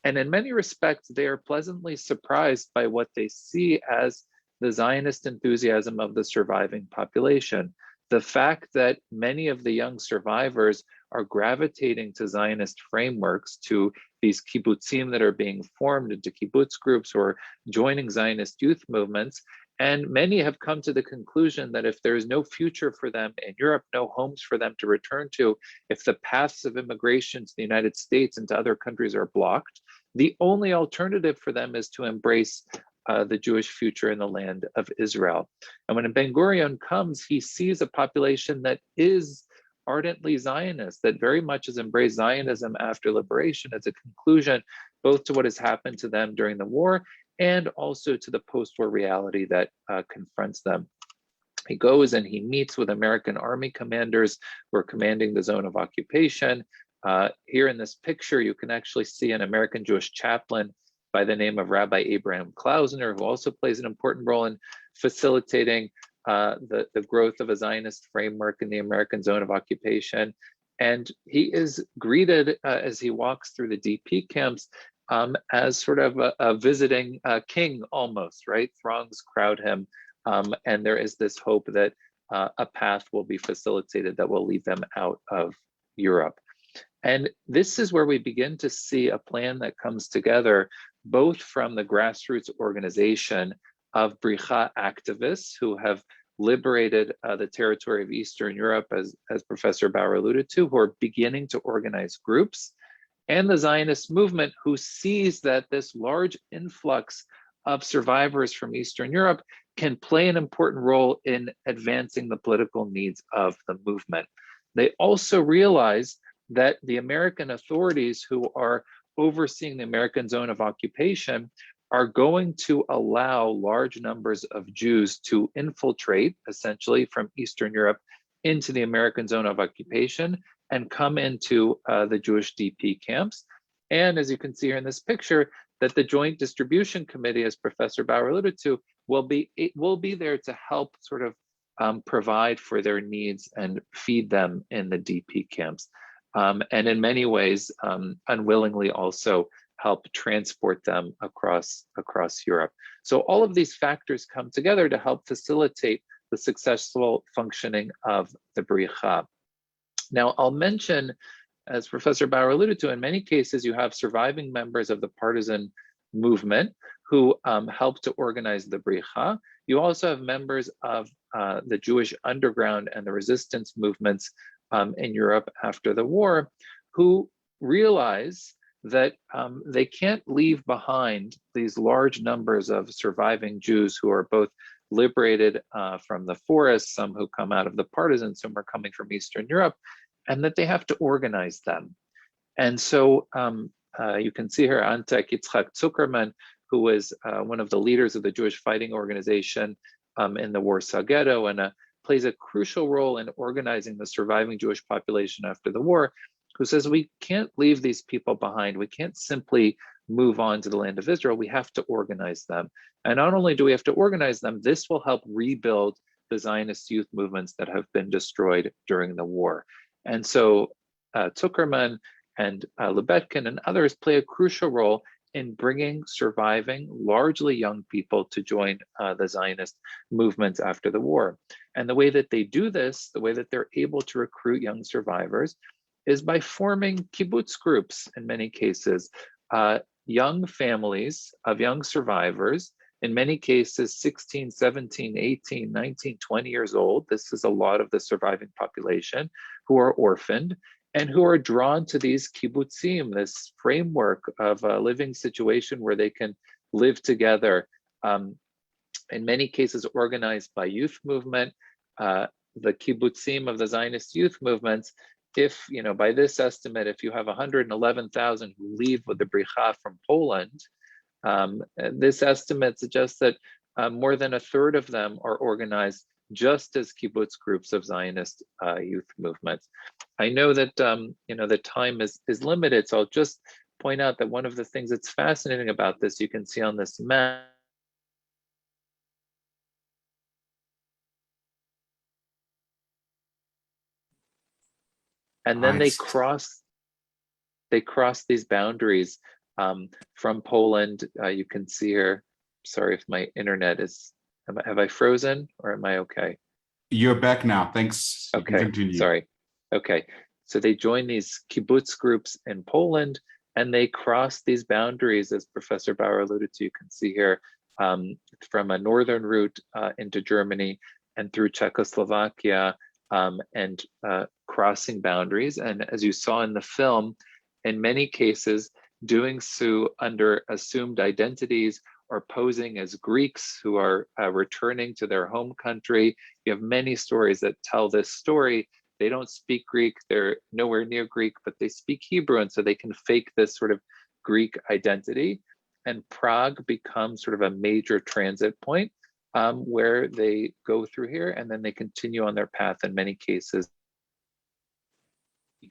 And in many respects, they are pleasantly surprised by what they see as the Zionist enthusiasm of the surviving population. The fact that many of the young survivors are gravitating to Zionist frameworks, to these kibbutzim that are being formed into kibbutz groups, or joining Zionist youth movements. And many have come to the conclusion that if there is no future for them in Europe, no homes for them to return to, if the paths of immigration to the United States and to other countries are blocked, the only alternative for them is to embrace the Jewish future in the land of Israel. And when Ben-Gurion comes, he sees a population that is ardently Zionist, that very much has embraced Zionism after liberation as a conclusion, both to what has happened to them during the war and also to the post-war reality that confronts them. He goes and he meets with American Army commanders who are commanding the zone of occupation. Here in this picture, you can actually see an American Jewish chaplain by the name of Rabbi Abraham Klausner, who also plays an important role in facilitating the growth of a Zionist framework in the American zone of occupation. And he is greeted as he walks through the DP camps as sort of a visiting king almost, right? Throngs crowd him. And there is this hope that a path will be facilitated that will lead them out of Europe. And this is where we begin to see a plan that comes together, both from the grassroots organization of Bricha activists who have liberated the territory of Eastern Europe, as Professor Bauer alluded to, who are beginning to organize groups, and the Zionist movement, who sees that this large influx of survivors from Eastern Europe can play an important role in advancing the political needs of the movement. They also realize that the American authorities who are overseeing the American zone of occupation are going to allow large numbers of Jews to infiltrate, essentially, from Eastern Europe into the American zone of occupation and come into the Jewish DP camps. And as you can see here in this picture, that the Joint Distribution Committee, as Professor Bauer alluded to, will be there to help sort of provide for their needs and feed them in the DP camps. And in many ways, unwillingly also help transport them across Europe. So all of these factors come together to help facilitate the successful functioning of the Bricha. Now, I'll mention, as Professor Bauer alluded to, in many cases, you have surviving members of the partisan movement who helped to organize the Bricha. You also have members of the Jewish underground and the resistance movements in Europe after the war, who realize that they can't leave behind these large numbers of surviving Jews who are both liberated from the forests, some who come out of the partisans, some are coming from Eastern Europe, and that they have to organize them. And so you can see here Antek Yitzchak Zuckerman, who was one of the leaders of the Jewish Fighting Organization in the Warsaw Ghetto, and plays a crucial role in organizing the surviving Jewish population after the war, who says we can't leave these people behind. We can't simply move on to the land of Israel. We have to organize them. And not only do we have to organize them, this will help rebuild the Zionist youth movements that have been destroyed during the war. And so Zuckerman and Lebetkin and others play a crucial role in bringing surviving, largely young people to join the Zionist movements after the war. And the way that they do this, the way that they're able to recruit young survivors, is by forming kibbutz groups in many cases, young families of young survivors, in many cases 16, 17, 18, 19, 20 years old. This is a lot of the surviving population who are orphaned and who are drawn to these kibbutzim, this framework of a living situation where they can live together, in many cases organized by youth movement. The kibbutzim of the Zionist youth movements, if, by this estimate, if you have 111,000 who leave with the Bricha from Poland, this estimate suggests that more than a third of them are organized just as kibbutz groups of Zionist youth movements. I know that the time is limited, so I'll just point out that one of the things that's fascinating about this, you can see on this map, and then they cross these boundaries from Poland. You can see here, sorry if my internet is, have I frozen or am I okay?
You're back now, thanks.
Okay,
continue.
Sorry. Okay, so they join these kibbutz groups in Poland and they cross these boundaries, as Professor Bauer alluded to. You can see here from a northern route into Germany and through Czechoslovakia, and crossing boundaries. And as you saw in the film, in many cases, doing so under assumed identities are posing as Greeks who are returning to their home country. You have many stories that tell this story. They don't speak Greek, they're nowhere near Greek, but they speak Hebrew, and so they can fake this sort of Greek identity. And Prague becomes sort of a major transit point where they go through here, and then they continue on their path in many cases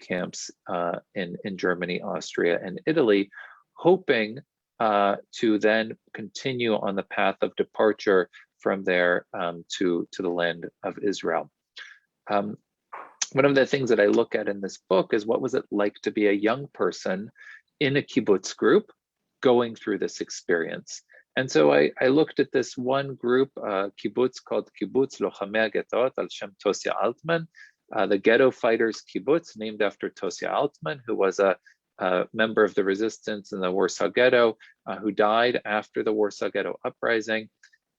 camps in Germany, Austria, and Italy, hoping to then continue on the path of departure from there to the land of Israel. One of the things that I look at in this book is what was it like to be a young person in a kibbutz group going through this experience. And so I looked at this one group, kibbutz called Kibbutz Lochamei Getot al Shem Tosia Altman, the ghetto fighters kibbutz, named after Tosia Altman, who was a member of the resistance in the Warsaw Ghetto, who died after the Warsaw Ghetto uprising.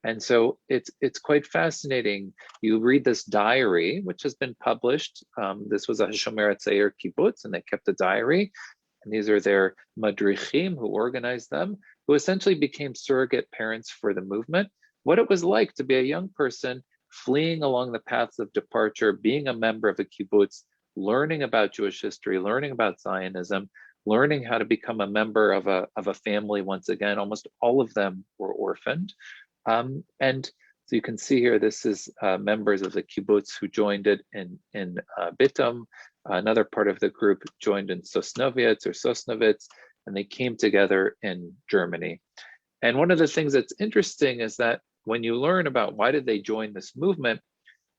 And so it's quite fascinating. You read this diary, which has been published. This was a Shomer Tzair kibbutz, and they kept a diary. And these are their madrichim who organized them, who essentially became surrogate parents for the movement. What it was like to be a young person fleeing along the paths of departure, being a member of a kibbutz, learning about Jewish history, learning about Zionism, learning how to become a member of a family once again. Almost all of them were orphaned. And so you can see here, this is members of the kibbutz who joined it in Bitum. Another part of the group joined in Sosnovitz, and they came together in Germany. And one of the things that's interesting is that when you learn about why did they join this movement,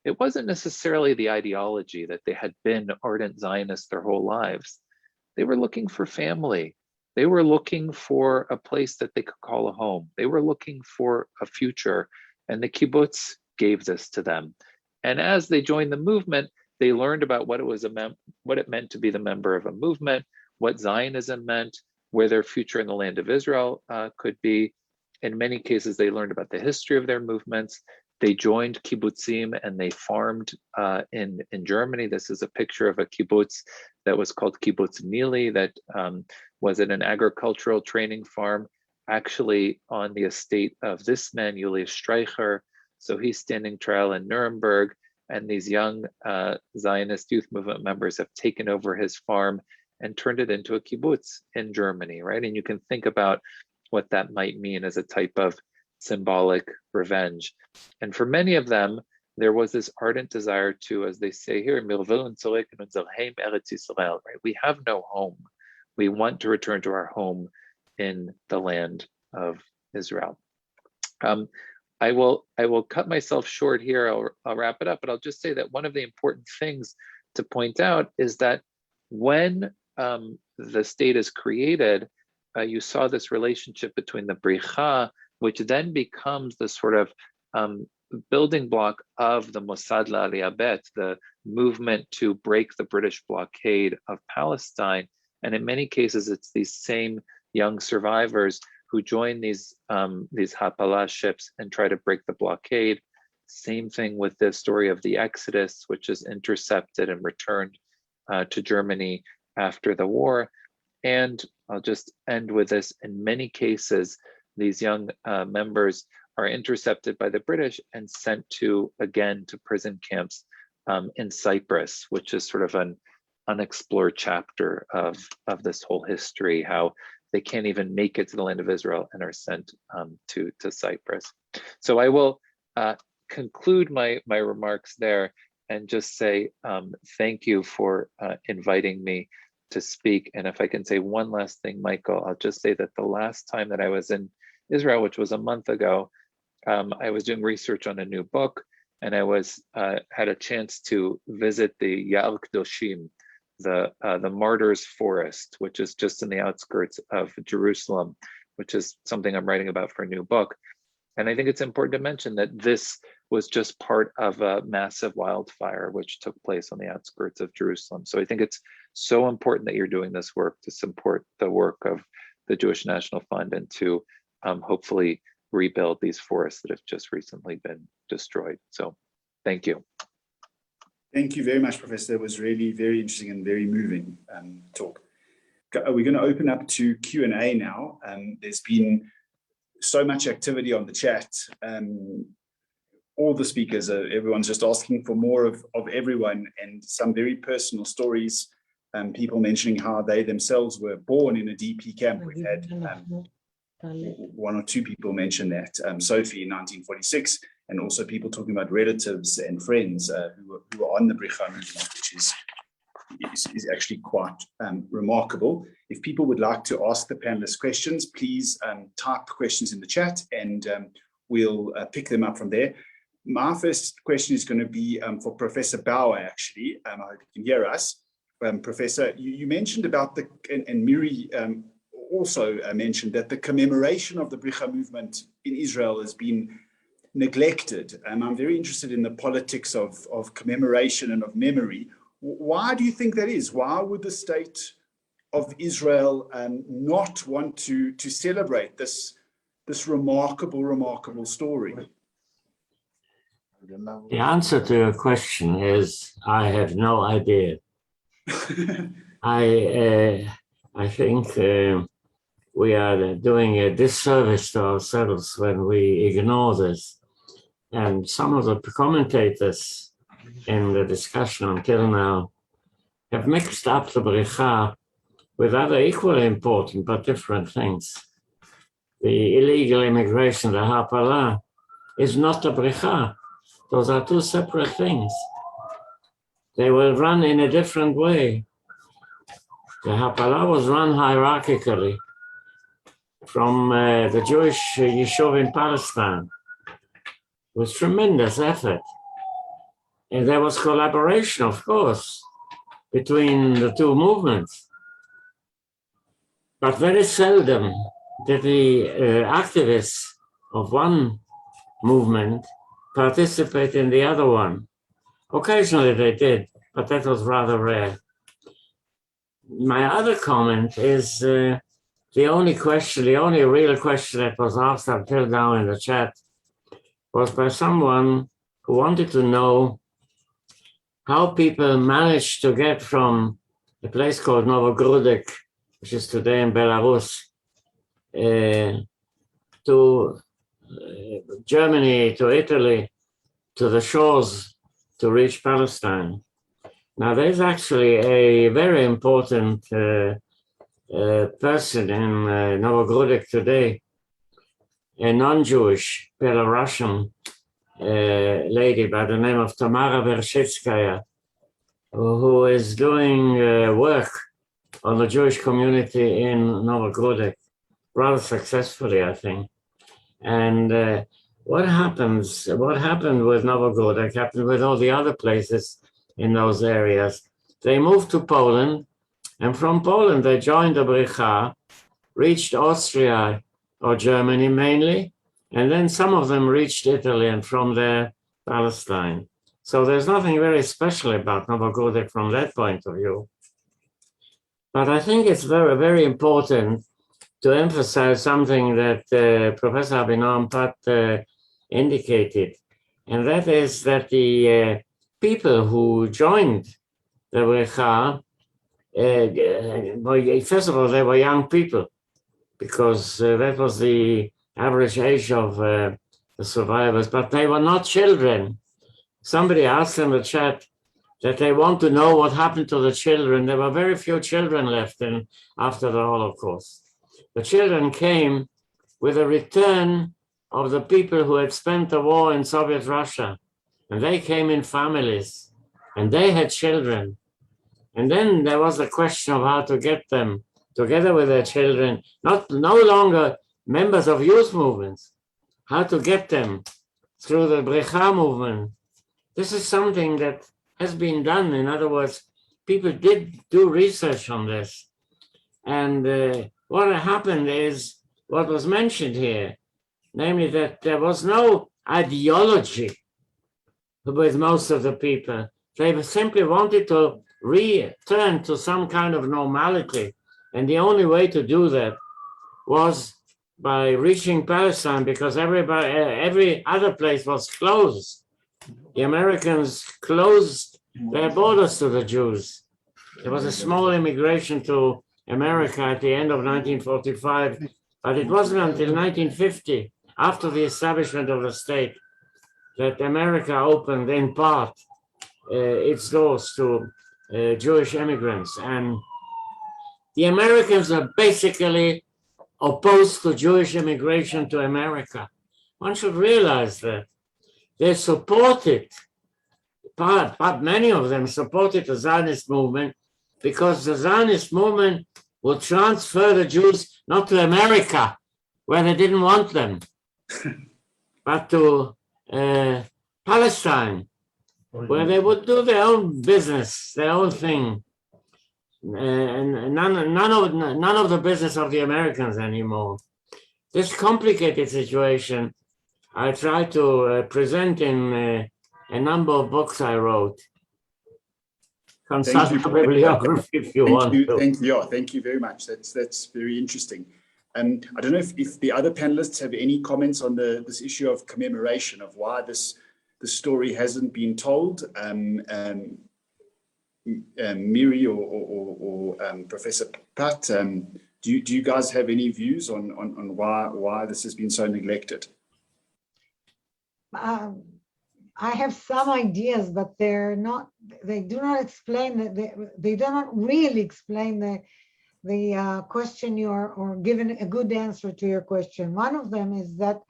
it wasn't necessarily the ideology that they had been ardent Zionists their whole lives. They were looking for family. They were looking for a place that they could call a home. They were looking for a future, and the kibbutz gave this to them. And as they joined the movement, they learned about what it meant to be the member of a movement, what Zionism meant, where their future in the land of Israel could be. In many cases, they learned about the history of their movements. They joined kibbutzim and they farmed in Germany. This is a picture of a kibbutz that was called Kibbutz Miri, that was in an agricultural training farm, actually on the estate of this man, Julius Streicher. So he's standing trial in Nuremberg, and these young Zionist youth movement members have taken over his farm and turned it into a kibbutz in Germany, right? And you can think about what that might mean as a type of symbolic revenge. And for many of them, there was this ardent desire to, as they say here, right? We have no home. We want to return to our home in the land of Israel. I will cut myself short here. I'll wrap it up, but I'll just say that one of the important things to point out is that when the state is created, you saw this relationship between the Bricha, which then becomes the sort of building block of the Mossad La'aliyah Bet, the movement to break the British blockade of Palestine. And in many cases, it's these same young survivors who join these Hapalah ships and try to break the blockade. Same thing with the story of the Exodus, which is intercepted and returned to Germany after the war. And I'll just end with this. In many cases, these young members are intercepted by the British and sent to prison camps in Cyprus, which is sort of an unexplored chapter of this whole history, how they can't even make it to the land of Israel and are sent to Cyprus. So I will conclude my remarks there and just say thank you for inviting me to speak. And if I can say one last thing, Michael, I'll just say that the last time that I was in Israel, which was a month ago, I was doing research on a new book, and I had a chance to visit the Ya'ar Kedoshim, the Martyrs Forest, which is just in the outskirts of Jerusalem, which is something I'm writing about for a new book. And I think it's important to mention that this was just part of a massive wildfire which took place on the outskirts of Jerusalem. So I think it's so important that you're doing this work to support the work of the Jewish National Fund and to hopefully rebuild these forests that have just recently been destroyed. So thank you.
Thank you very much, Professor. It was really very interesting and very moving talk. We're going to open up to Q&A now. There's been so much activity on the chat. All the speakers, everyone's just asking for more of everyone, and some very personal stories. People mentioning how they themselves were born in a DP camp. We've had one or two people mention that. Sophie in 1946, and also people talking about relatives and friends who were on the Bricha movement, which is actually quite remarkable. If people would like to ask the panelists questions, please type questions in the chat, and we'll pick them up from there. My first question is going to be for Professor Bauer, actually. I hope you can hear us. Professor, you mentioned about and Miri also mentioned that the commemoration of the Bricha movement in Israel has been neglected. I'm very interested in the politics of commemoration and of memory. Why do you think that is? Why would the state of Israel not want to celebrate this remarkable story?
The answer to your question is I have no idea. I think we are doing a disservice to ourselves when we ignore this. And some of the commentators in the discussion until now have mixed up the Bricha with other equally important but different things. The illegal immigration, the Hapala, is not the Bricha. Those are two separate things. They will run in a different way. The Hapala was run hierarchically from the Jewish Yishuv in Palestine with tremendous effort. And there was collaboration, of course, between the two movements. But very seldom did the activists of one movement participate in the other one. Occasionally they did, but that was rather rare. My other comment is the only real question that was asked until now in the chat was by someone who wanted to know how people managed to get from a place called Novogrudek, which is today in Belarus, to Germany, to Italy, to the shores to reach Palestine. Now, there's actually a very important person in Novogrudek today, a non-Jewish Belarusian lady by the name of Tamara Vershitskaya, who is doing work on the Jewish community in Novogrudek, rather successfully, I think. And what happened with Novogrudek happened with all the other places in those areas. They moved to Poland, and from Poland they joined the Bricha, reached Austria or Germany mainly, and then some of them reached Italy, and from there, Palestine. So there's nothing very special about Novogrudek from that point of view. But I think it's very, very important to emphasize something that Professor Avinoam Patt indicated, and that is that the people who joined the Bricha, first of all, they were young people, because that was the average age of the survivors, but they were not children. Somebody asked in the chat that they want to know what happened to the children. There were very few children left after the Holocaust. The children came with a return of the people who had spent the war in Soviet Russia, and they came in families, and they had children. And then there was the question of how to get them together with their children, no longer members of youth movements, how to get them through the Bricha movement. This is something that has been done. In other words, people did do research on this. And what happened is what was mentioned here, namely that there was no ideology with most of the people. They simply wanted to return to some kind of normality. And the only way to do that was by reaching Palestine, because every other place was closed. The Americans closed their borders to the Jews. There was a small immigration to America at the end of 1945 But it wasn't until 1950, after the establishment of the state, that America opened in part its doors to Jewish immigrants. And the Americans are basically opposed to Jewish immigration to America. One should realize that. They supported, many of them supported the Zionist movement because the Zionist movement would transfer the Jews not to America, where they didn't want them, but to Palestine, where they would do their own business, their own thing, and none of the business of the Americans anymore. This complicated situation I try to present in a number of books I wrote. Consult the bibliography if you want to.
Thank you very much. That's very interesting. And I don't know if the other panelists have any comments on this issue of commemoration, of why the story hasn't been told. Miri or Professor Patt, do you guys have any views on why this has been so neglected?
I have some ideas, but they do not explain they do not really explain the question or given a good answer to your question. One of them is that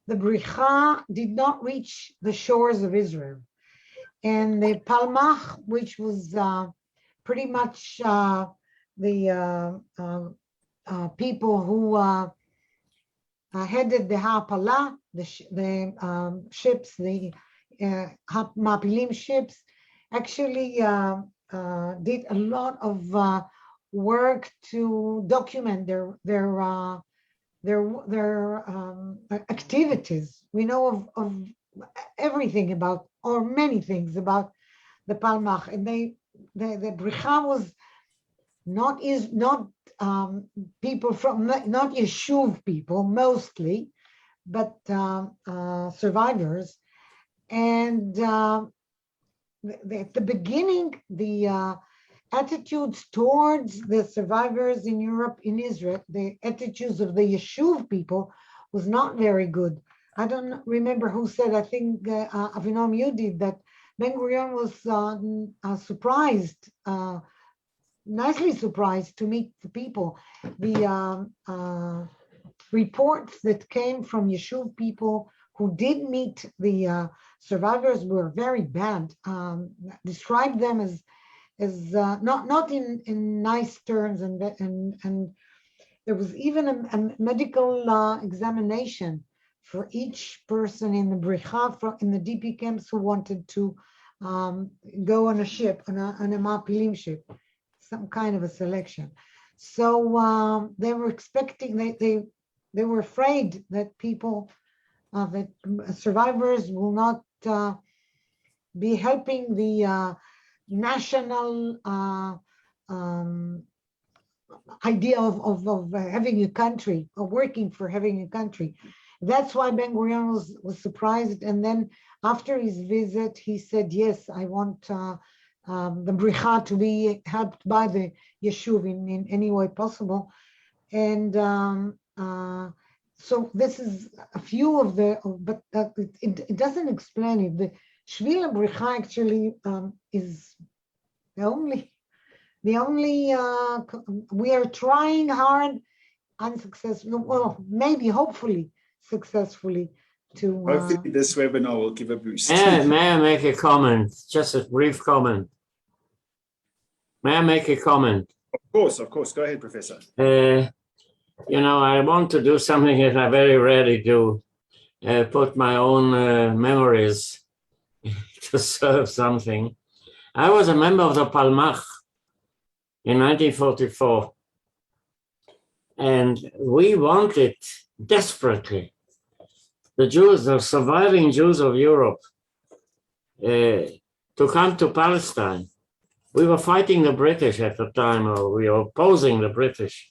the Bricha did not reach the shores of Israel. And the Palmach, which was pretty much the people who headed the Ha'apala, the ships, the Mapilim ships, actually did a lot of work to document their activities. We know of everything about, or many things about the Palmach, and the Bricha was not people from, not Yeshuv people mostly, but survivors. And at the beginning, the attitudes towards the survivors in Europe, in Israel, the attitudes of the Yeshuv people was not very good. I don't remember who said, I think Avinoam, you did, that Ben-Gurion was surprised, nicely surprised to meet the people. The reports that came from Yeshuv people who did meet the survivors were very bad, described them as not in nice terms, and there was even a medical examination for each person in the Bricha, in the DP camps, who wanted to go on a ship, on a Mapilim ship, some kind of a selection. So they were expecting, they were afraid that people, that survivors will not be helping the national idea of having a country, or working for having a country. That's why Ben-Gurion was surprised. And then after his visit, he said, yes, I want the Bricha to be helped by the Yeshuv in any way possible. And so this is a few of but it doesn't explain it. The Shvil Bricha actually is the only, we are trying hard, unsuccessfully, well, maybe, hopefully, successfully to...
Hopefully this webinar will give a boost.
May I make a comment? Just a brief comment. May I make a comment?
Of course. Go ahead, Professor.
You know, I want to do something that I very rarely do, put my own memories to serve something. I was a member of the Palmach in 1944, and we wanted desperately the Jews, the surviving Jews of Europe, to come to Palestine. We were fighting the British at the time, or we were opposing the British.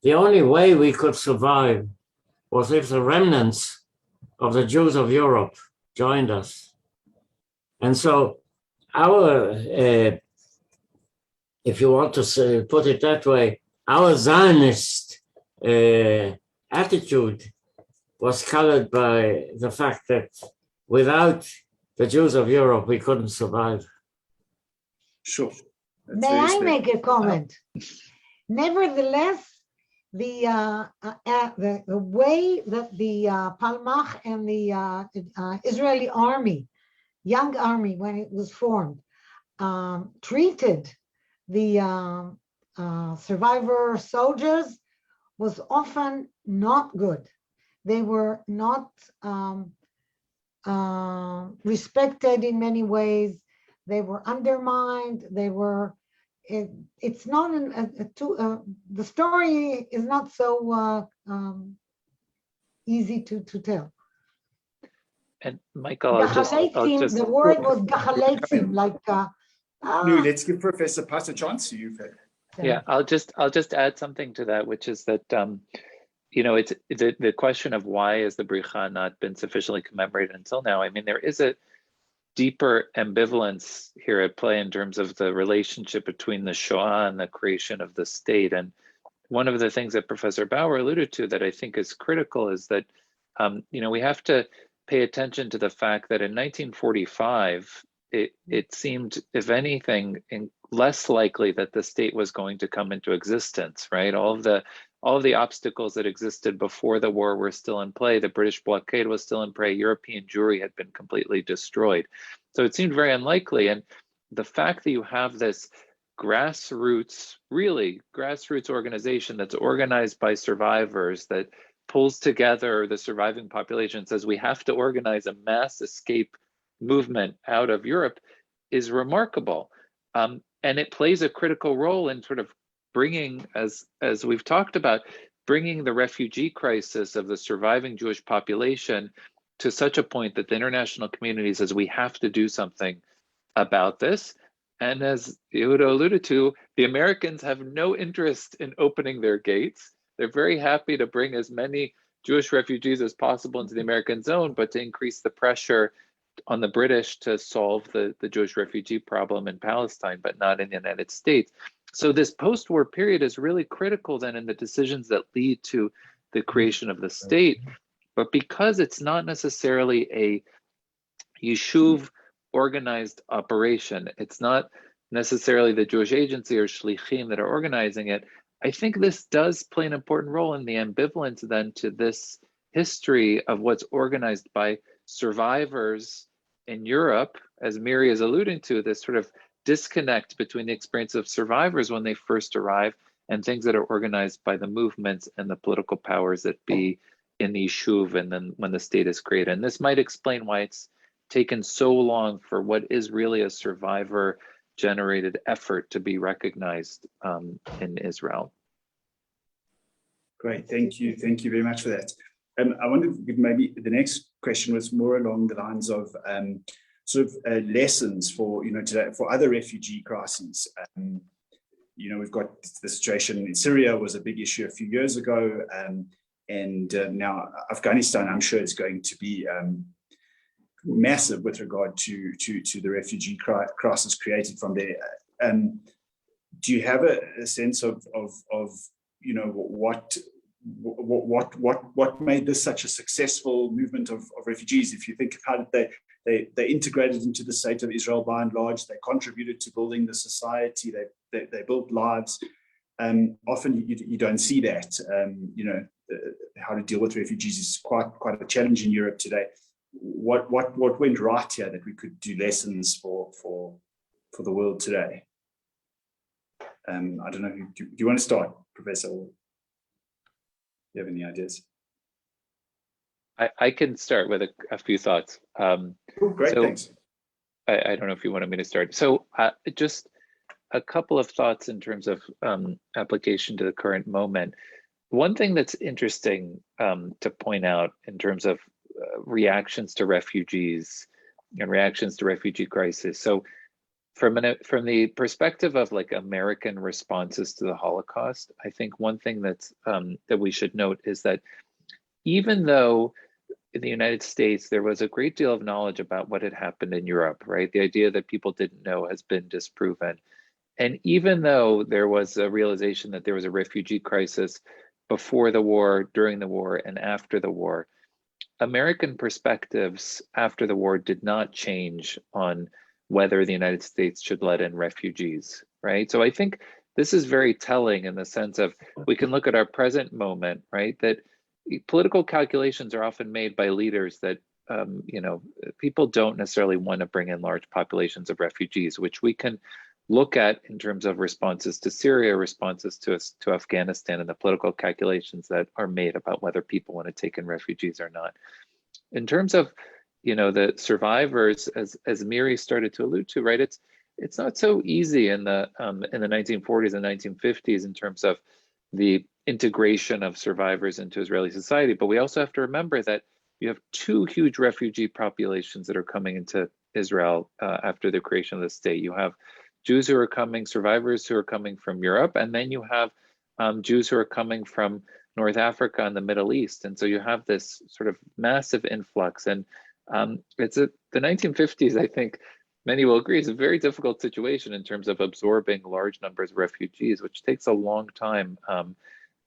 The only way we could survive was if the remnants of the Jews of Europe joined us. And so our, if you want to put it that way, our Zionist attitude was colored by the fact that without the Jews of Europe, we couldn't survive.
Sure.
May I make a comment? Nevertheless, the way that the Palmach and the Israeli army, young army, when it was formed, treated the survivor soldiers was often not good. They were not respected in many ways. They were undermined. They were. It's not the story is not so easy to tell.
And Michael, I'll just
the word was gachaletzim, like.
No, let's give Professor Patt a chance.
Yeah, I'll just add something to that, which is that you know, it's the question of why has the Bricha not been sufficiently commemorated until now. I mean, there is a deeper ambivalence here at play in terms of the relationship between the Shoah and the creation of the state. And one of the things that Professor Bauer alluded to that I think is critical is that you know, we have to pay attention to the fact that in 1945 it seemed, if anything, less likely that the state was going to come into existence, right? All of the obstacles that existed before the war were still in play. The British blockade was still in play. European Jewry had been completely destroyed. So it seemed very unlikely. And the fact that you have this grassroots, really grassroots organization that's organized by survivors, that pulls together the surviving population, says we have to organize a mass escape movement out of Europe, is remarkable. And it plays a critical role in sort of bringing, as we've talked about, bringing the refugee crisis of the surviving Jewish population to such a point that the international community says we have to do something about this. And as Yehuda alluded to, the Americans have no interest in opening their gates. They're very happy to bring as many Jewish refugees as possible into the American zone, but to increase the pressure on the British to solve the Jewish refugee problem in Palestine, but not in the United States. So this post-war period is really critical then in the decisions that lead to the creation of the state. But because it's not necessarily a Yishuv organized operation, it's not necessarily the Jewish agency or shlichim that are organizing it, I think this does play an important role in the ambivalence then to this history of what's organized by survivors in Europe, as Miri is alluding to, this sort of disconnect between the experience of survivors when they first arrive and things that are organized by the movements and the political powers that be in the Yishuv and then when the state is created. And this might explain why it's taken so long for what is really a survivor generated effort to be recognized in Israel.
Great, thank you very much for that. I wonder if maybe the next question was more along the lines of lessons for today for other refugee crises. We've got the situation in Syria was a big issue a few years ago, and now Afghanistan, I'm sure, is going to be massive with regard to the refugee crisis created from there. Do you have a sense of what made this such a successful movement of refugees? If you think about it, they integrated into the state of Israel by and large. They contributed to building the society. They built lives. Often you don't see that. How to deal with refugees is quite a challenge in Europe today. What went right here that we could do lessons for the world today? I don't know. Do you want to start, Professor? Do you have any ideas?
I can start with a few thoughts.
Great, thanks.
I don't know if you wanted me to start. So just a couple of thoughts in terms of application to the current moment. One thing that's interesting to point out in terms of reactions to refugees and reactions to refugee crisis. So from the perspective of like American responses to the Holocaust, I think one thing that's that we should note is that even though in the United States there was a great deal of knowledge about what had happened in Europe, right? The idea that people didn't know has been disproven. And even though there was a realization that there was a refugee crisis, before the war, during the war, and after the war. American perspectives after the war did not change on whether the United States should let in refugees, right? So I think this is very telling in the sense of we can look at our present moment, right? That political calculations are often made by leaders that, you know, people don't necessarily want to bring in large populations of refugees, which we can look at in terms of responses to Syria, responses to Afghanistan, and the political calculations that are made about whether people want to take in refugees or not. In terms of, you know, the survivors, as Miri started to allude to, right? It's not so easy in the 1940s and 1950s in terms of the integration of survivors into Israeli society. But we also have to remember that you have two huge refugee populations that are coming into Israel after the creation of the state. You have Jews who are coming, survivors who are coming from Europe, and then you have Jews who are coming from North Africa and the Middle East. And so you have this sort of massive influx. And the 1950s, I think many will agree, is a very difficult situation in terms of absorbing large numbers of refugees, which takes a long time.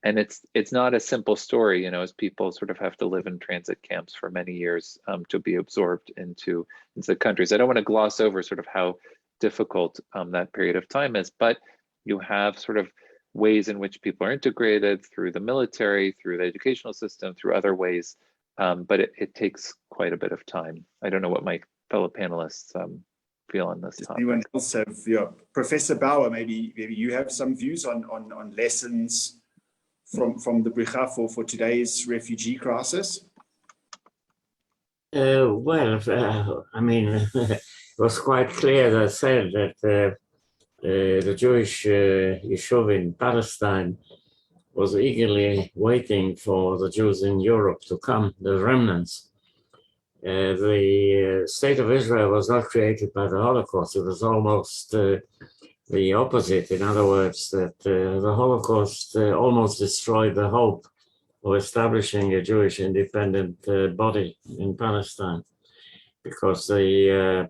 And it's not a simple story, you know, as people sort of have to live in transit camps for many years to be absorbed into the countries. I don't want to gloss over sort of how difficult that period of time is, but you have sort of ways in which people are integrated through the military, through the educational system, through other ways, but it takes quite a bit of time. I don't know what my fellow panelists feel on this topic.
Anyone else have, yeah, Professor Bauer, maybe you have some views on lessons from the Bricha for today's refugee crisis?
I mean, it was quite clear, as I said, that the Jewish Yishuv in Palestine was eagerly waiting for the Jews in Europe to come, the remnants. The state of Israel was not created by the Holocaust. It was almost the opposite. In other words, that the Holocaust almost destroyed the hope of establishing a Jewish independent body in Palestine, because the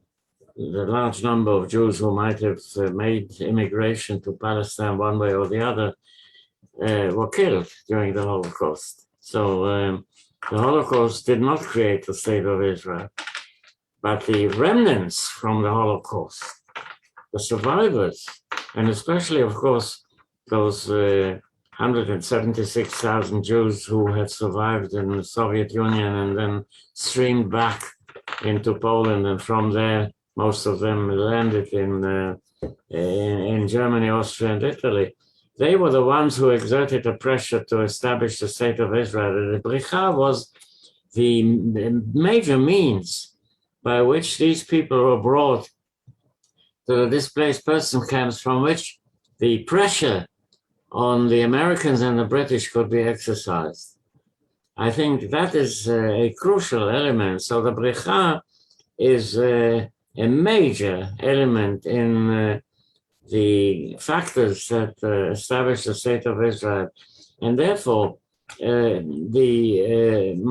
large number of Jews who might have made immigration to Palestine one way or the other were killed during the Holocaust. So the Holocaust did not create the state of Israel, but the remnants from the Holocaust, the survivors, and especially, of course, those 176,000 Jews who had survived in the Soviet Union and then streamed back into Poland, and from there, most of them landed in Germany, Austria, and Italy. They were the ones who exerted the pressure to establish the state of Israel. The Bricha was the major means by which these people were brought to the displaced person camps, from which the pressure on the Americans and the British could be exercised. I think that is a crucial element. So the Bricha is a major element in the factors that establish the state of Israel, and therefore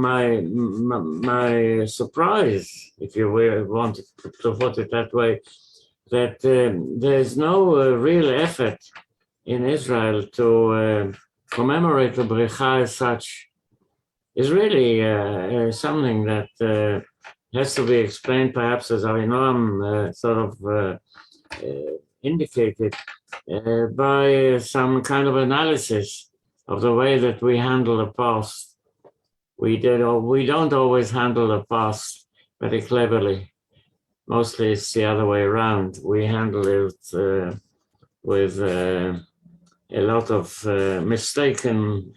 my surprise, if you want to put it that way, that there's no real effort in Israel to commemorate the Bricha as such, is really something that has to be explained, perhaps, as Avinoam sort of indicated, by some kind of analysis of the way that we handle the past. We don't always handle the past very cleverly. Mostly it's the other way around. We handle it with a lot of mistaken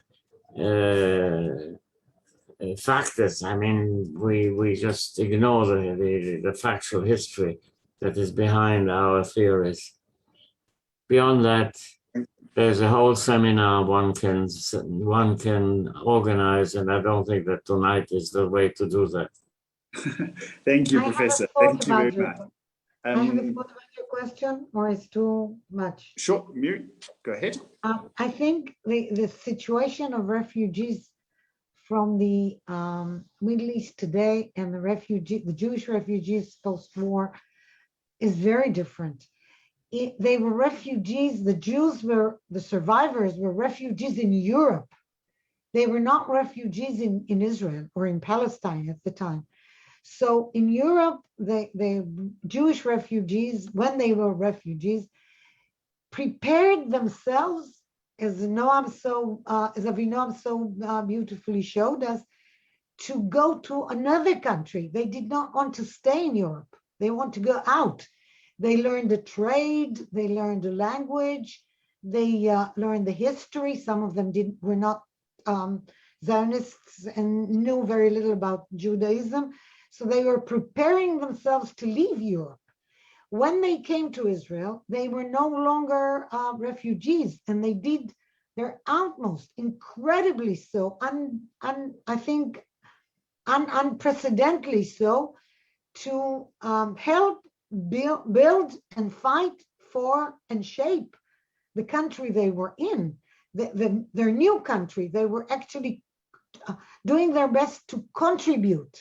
factors. I mean, we just ignore the factual history that is behind our theories. Beyond that, there's a whole seminar one can organize, and I don't think that tonight is the way to do that.
Thank you, Professor. Thank you very much.
I have a thought about your question, or it's too much?
Sure, Miri, go ahead.
I think the situation of refugees from the Middle East today and the Jewish refugees post-war is very different. They were refugees, the survivors were refugees in Europe. They were not refugees in Israel or in Palestine at the time. So in Europe, the Jewish refugees, when they were refugees, prepared themselves, as Avinoam so beautifully showed us, to go to another country. They did not want to stay in Europe. They want to go out. They learned the trade, they learned the language, they learned the history. Some of them were not Zionists and knew very little about Judaism. So they were preparing themselves to leave Europe. When they came to Israel, they were no longer refugees, and they did their utmost, incredibly so, I think unprecedentedly so, to help build and fight for and shape the country they were in, their new country. They were actually doing their best to contribute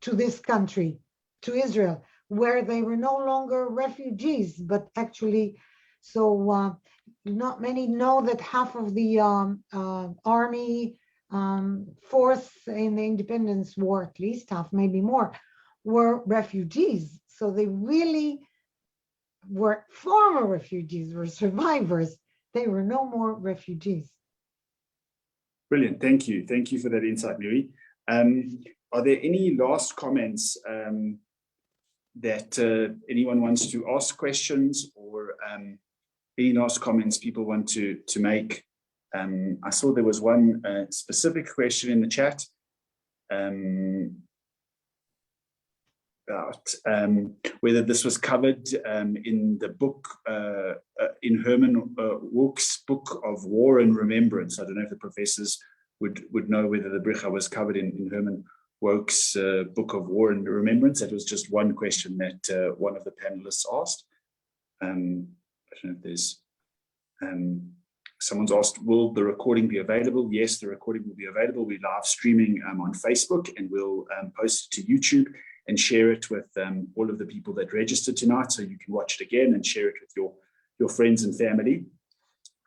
to this country, to Israel, where they were no longer refugees, but actually, so not many know that half of the army force in the independence war, at least half, maybe more, were refugees. So they really were former refugees, were survivors. They were no more refugees.
Brilliant, thank you. Thank you for that insight, Miri. Are there any last comments that anyone wants to ask questions, or any last comments people want to make? I saw there was one specific question in the chat about whether this was covered in the book, in Herman Wouk's book of War and Remembrance. I don't know if the professors would know whether the Bricha was covered in Herman Wouk's book of War and Remembrance. That was just one question that one of the panelists asked. I don't know if there's someone's asked, will the recording be available? Yes, the recording will be available. We're live streaming on Facebook, and we'll post it to YouTube and share it with all of the people that registered tonight, so you can watch it again and share it with your friends and family.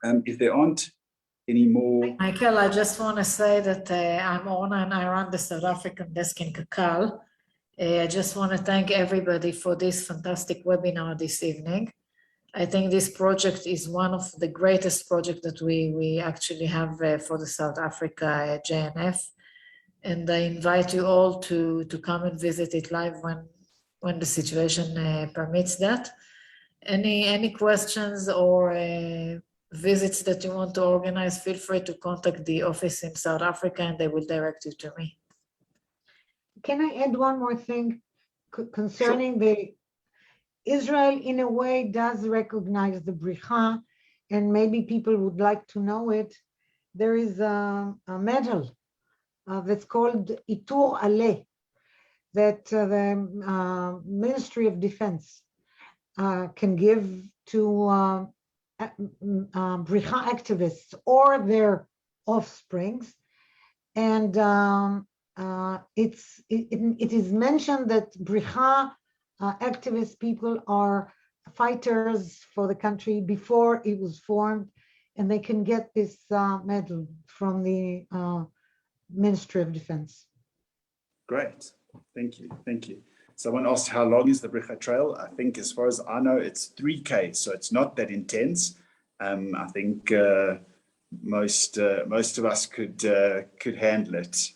If there aren't any more...
Michael, I just want to say that I'm Orna and I run the South African desk in Kakal. I just want to thank everybody for this fantastic webinar this evening. I think this project is one of the greatest projects that we actually have for the South Africa JNF. And I invite you all to come and visit it live when the situation permits that. Any questions or visits that you want to organize, feel free to contact the office in South Africa and they will direct you to me.
Can I add one more thing concerning the Israel, in a way, does recognize the Bricha, and maybe people would like to know it. There is a medal that's called Itur Aleh, that the Ministry of Defense can give to Bricha activists or their offsprings. And it is mentioned that Bricha activist people are fighters for the country before it was formed, and they can get this medal from the Ministry of Defense.
Great, thank you, thank you. Someone asked how long is the Bricha Trail? I think, as far as I know, it's 3K, so it's not that intense. I think most of us could handle it.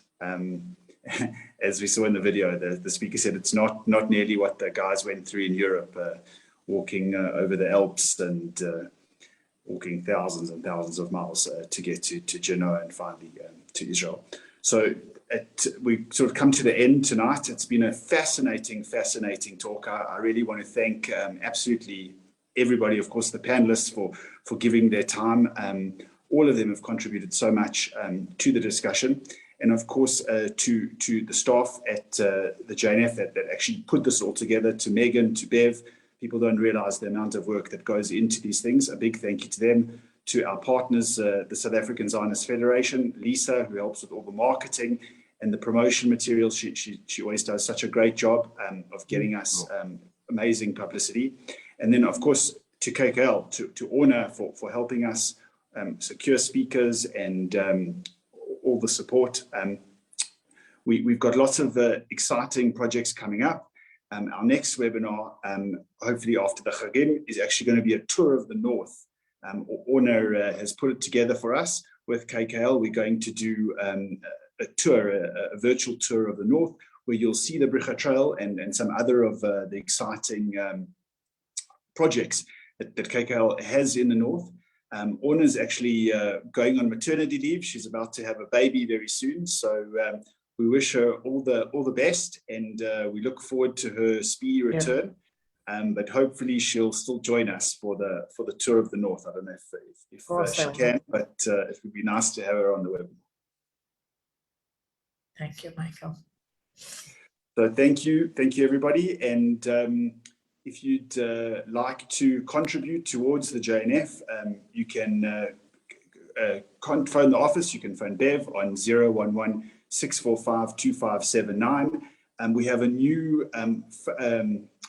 As we saw in the video, the speaker said it's not nearly what the guys went through in Europe, walking over the Alps and walking thousands and thousands of miles to get to Genoa and finally to Israel. So we sort of come to the end tonight. It's been a fascinating talk. I really want to thank absolutely everybody, of course, the panelists for giving their time. All of them have contributed so much to the discussion. And of course, to the staff at the JNF that actually put this all together, to Megan, to Bev. People don't realize the amount of work that goes into these things. A big thank you to them. To our partners, the South African Zionist Federation, Lisa, who helps with all the marketing and the promotion materials. She always does such a great job of getting us amazing publicity. And then, of course, to KKL, to Orna for helping us secure speakers and all the support. We've got lots of exciting projects coming up. Our next webinar, hopefully after the Chagim, is actually going to be a tour of the North. Orna has put it together for us with KKL. We're going to do a tour, a virtual tour of the North, where you'll see the Bricha Trail and some other of the exciting projects that KKL has in the North. Orna's actually going on maternity leave. She's about to have a baby very soon. So we wish her all the best, and we look forward to her speedy return. But hopefully she'll still join us for the tour of the North. I don't know if she can, but it would be nice to have her on the webinar.
Thank you, Michael.
So thank you everybody. And if you'd like to contribute towards the JNF, you can phone the office. You can phone Bev on 011-645-2579. And we have a new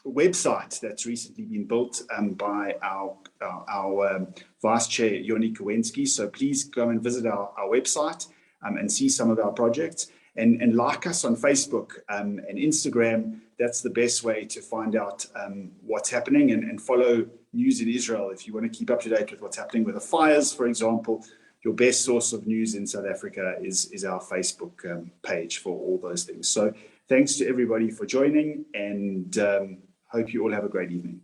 website that's recently been built by our Vice Chair, Yoni Kowensky. So please go and visit our website and see some of our projects. And like us on Facebook and Instagram. That's the best way to find out what's happening and follow news in Israel. If you want to keep up to date with what's happening with the fires, for example, your best source of news in South Africa is our Facebook page for all those things. So thanks to everybody for joining, and hope you all have a great evening.